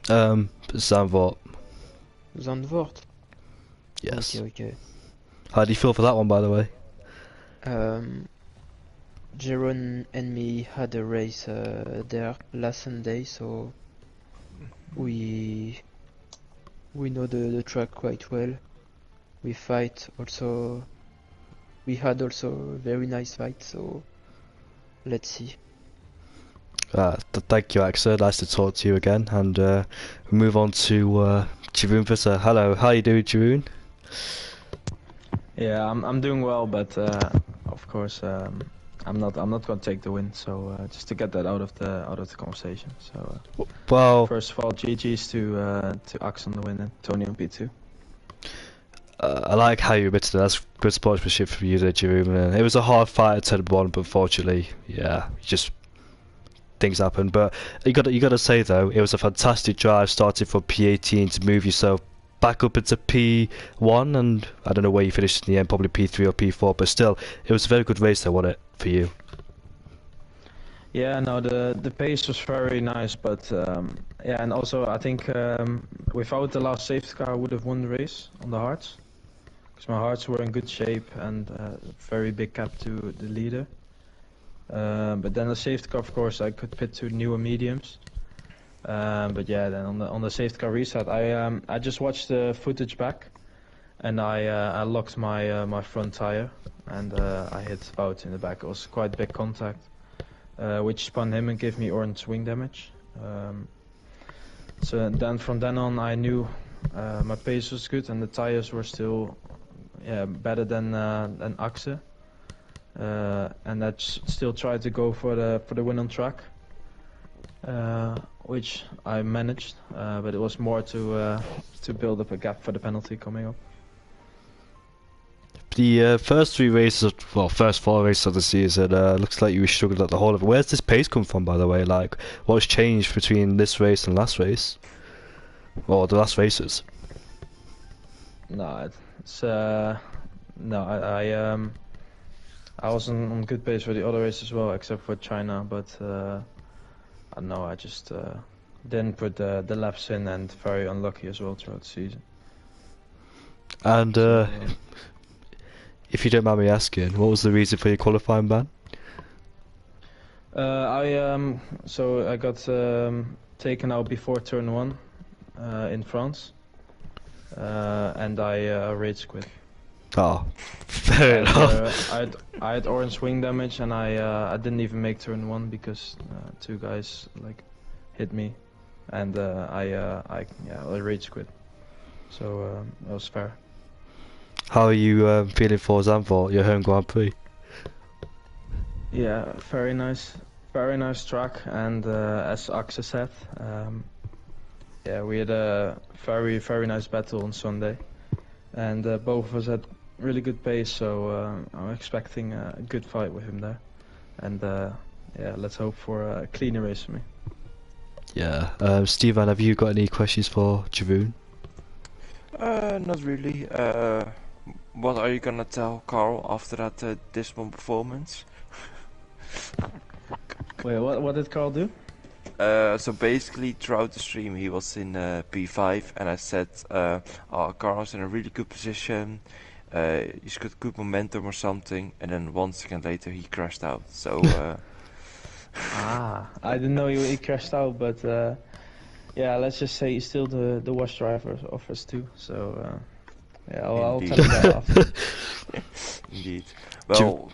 Zandvoort. Zandvoort. Yes. Okay. How do you feel for that one, by the way? Jeroen and me had a race there last Sunday, so we know the track quite well. We fight also. We had also a very nice fight, so let's see. Thank you, Axa. Nice to talk to you again, and we move on to Jeroen Visser. Hello, how you doing, Jeroen? Yeah, I'm doing well, but of course I'm not going to take the win. So just to get that out of the conversation. So well, first of all, GG's to Axe on the win and Tony on P2. I like how you admitted that. That's good sportsmanship from you there, Jerome. It was a hard fight at 10-1, but fortunately, yeah, just things happen. But you got to say though, it was a fantastic drive, starting from P18 to move yourself back up into P1, and I don't know where you finished in the end, probably P3 or P4, but still, it was a very good race though, wasn't it, for you? Yeah, no, the pace was very nice, but yeah, and also I think without the last safety car, I would have won the race on the hards, because my hards were in good shape and very big gap to the leader. But then the safety car, of course, I could pit to newer mediums. But yeah, then on the safety car reset, I just watched the footage back, and I locked my front tire, and I hit Wout in the back. It was quite big contact, which spun him and gave me orange wing damage. So then from then on, I knew my pace was good and the tires were still better than Axe. And I still tried to go for the win on track, which I managed, but it was more to build up a gap for the penalty coming up. The first 3 races, first 4 races of the season, looks like you were struggling at the whole of it. Where's this pace come from, by the way? Like, what's changed between this race and last race? Or the last races? No, it's no, I was on good pace for the other races as well, except for China, but I don't know, I just didn't put the laps in, and very unlucky as well throughout the season. And if you don't mind me asking, what was the reason for your qualifying ban? So I got taken out before turn 1 in France, and I rage quit. Oh, fair enough. I had orange wing damage, and I didn't even make turn 1 because 2 guys like hit me, and I rage quit. So that was fair. How are you feeling for Zandvoort, your home Grand Prix? Yeah, very nice track, and as Axe said, yeah, we had a very nice battle on Sunday, and both of us had really good pace, so I'm expecting a good fight with him there, and yeah, let's hope for a cleaner race for me. Yeah, Steven, have you got any questions for Jeroen? Not really. What are you gonna tell Carl after that dismal performance? Wait, what did Carl do? So basically, throughout the stream, he was in P5, and I said, Carl's in a really good position. He's got good momentum or something, and then 1 second later he crashed out. So. I didn't know he crashed out, but yeah, let's just say he's still the worst driver of us two. So yeah, I'll tell him that after. Indeed. Well,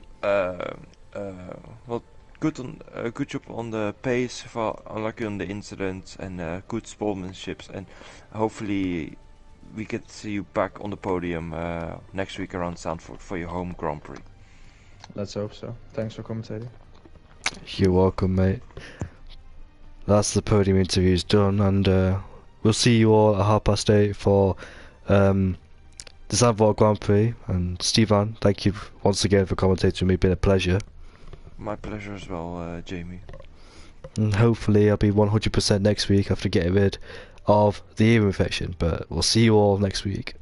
well, good job on the pace, unlucky on the incident, and good sportsmanship, and hopefully we get to see you back on the podium next week around Zandvoort for your home Grand Prix. Let's hope so. Thanks for commentating. You're welcome, mate. That's the podium interviews done, and we'll see you all at 8:30 for the Zandvoort Grand Prix. And Steven, thank you once again for commentating with me. It's been a pleasure. My pleasure as well, Jamie. And hopefully I'll be 100% next week after getting rid of the ear infection. But we'll see you all next week.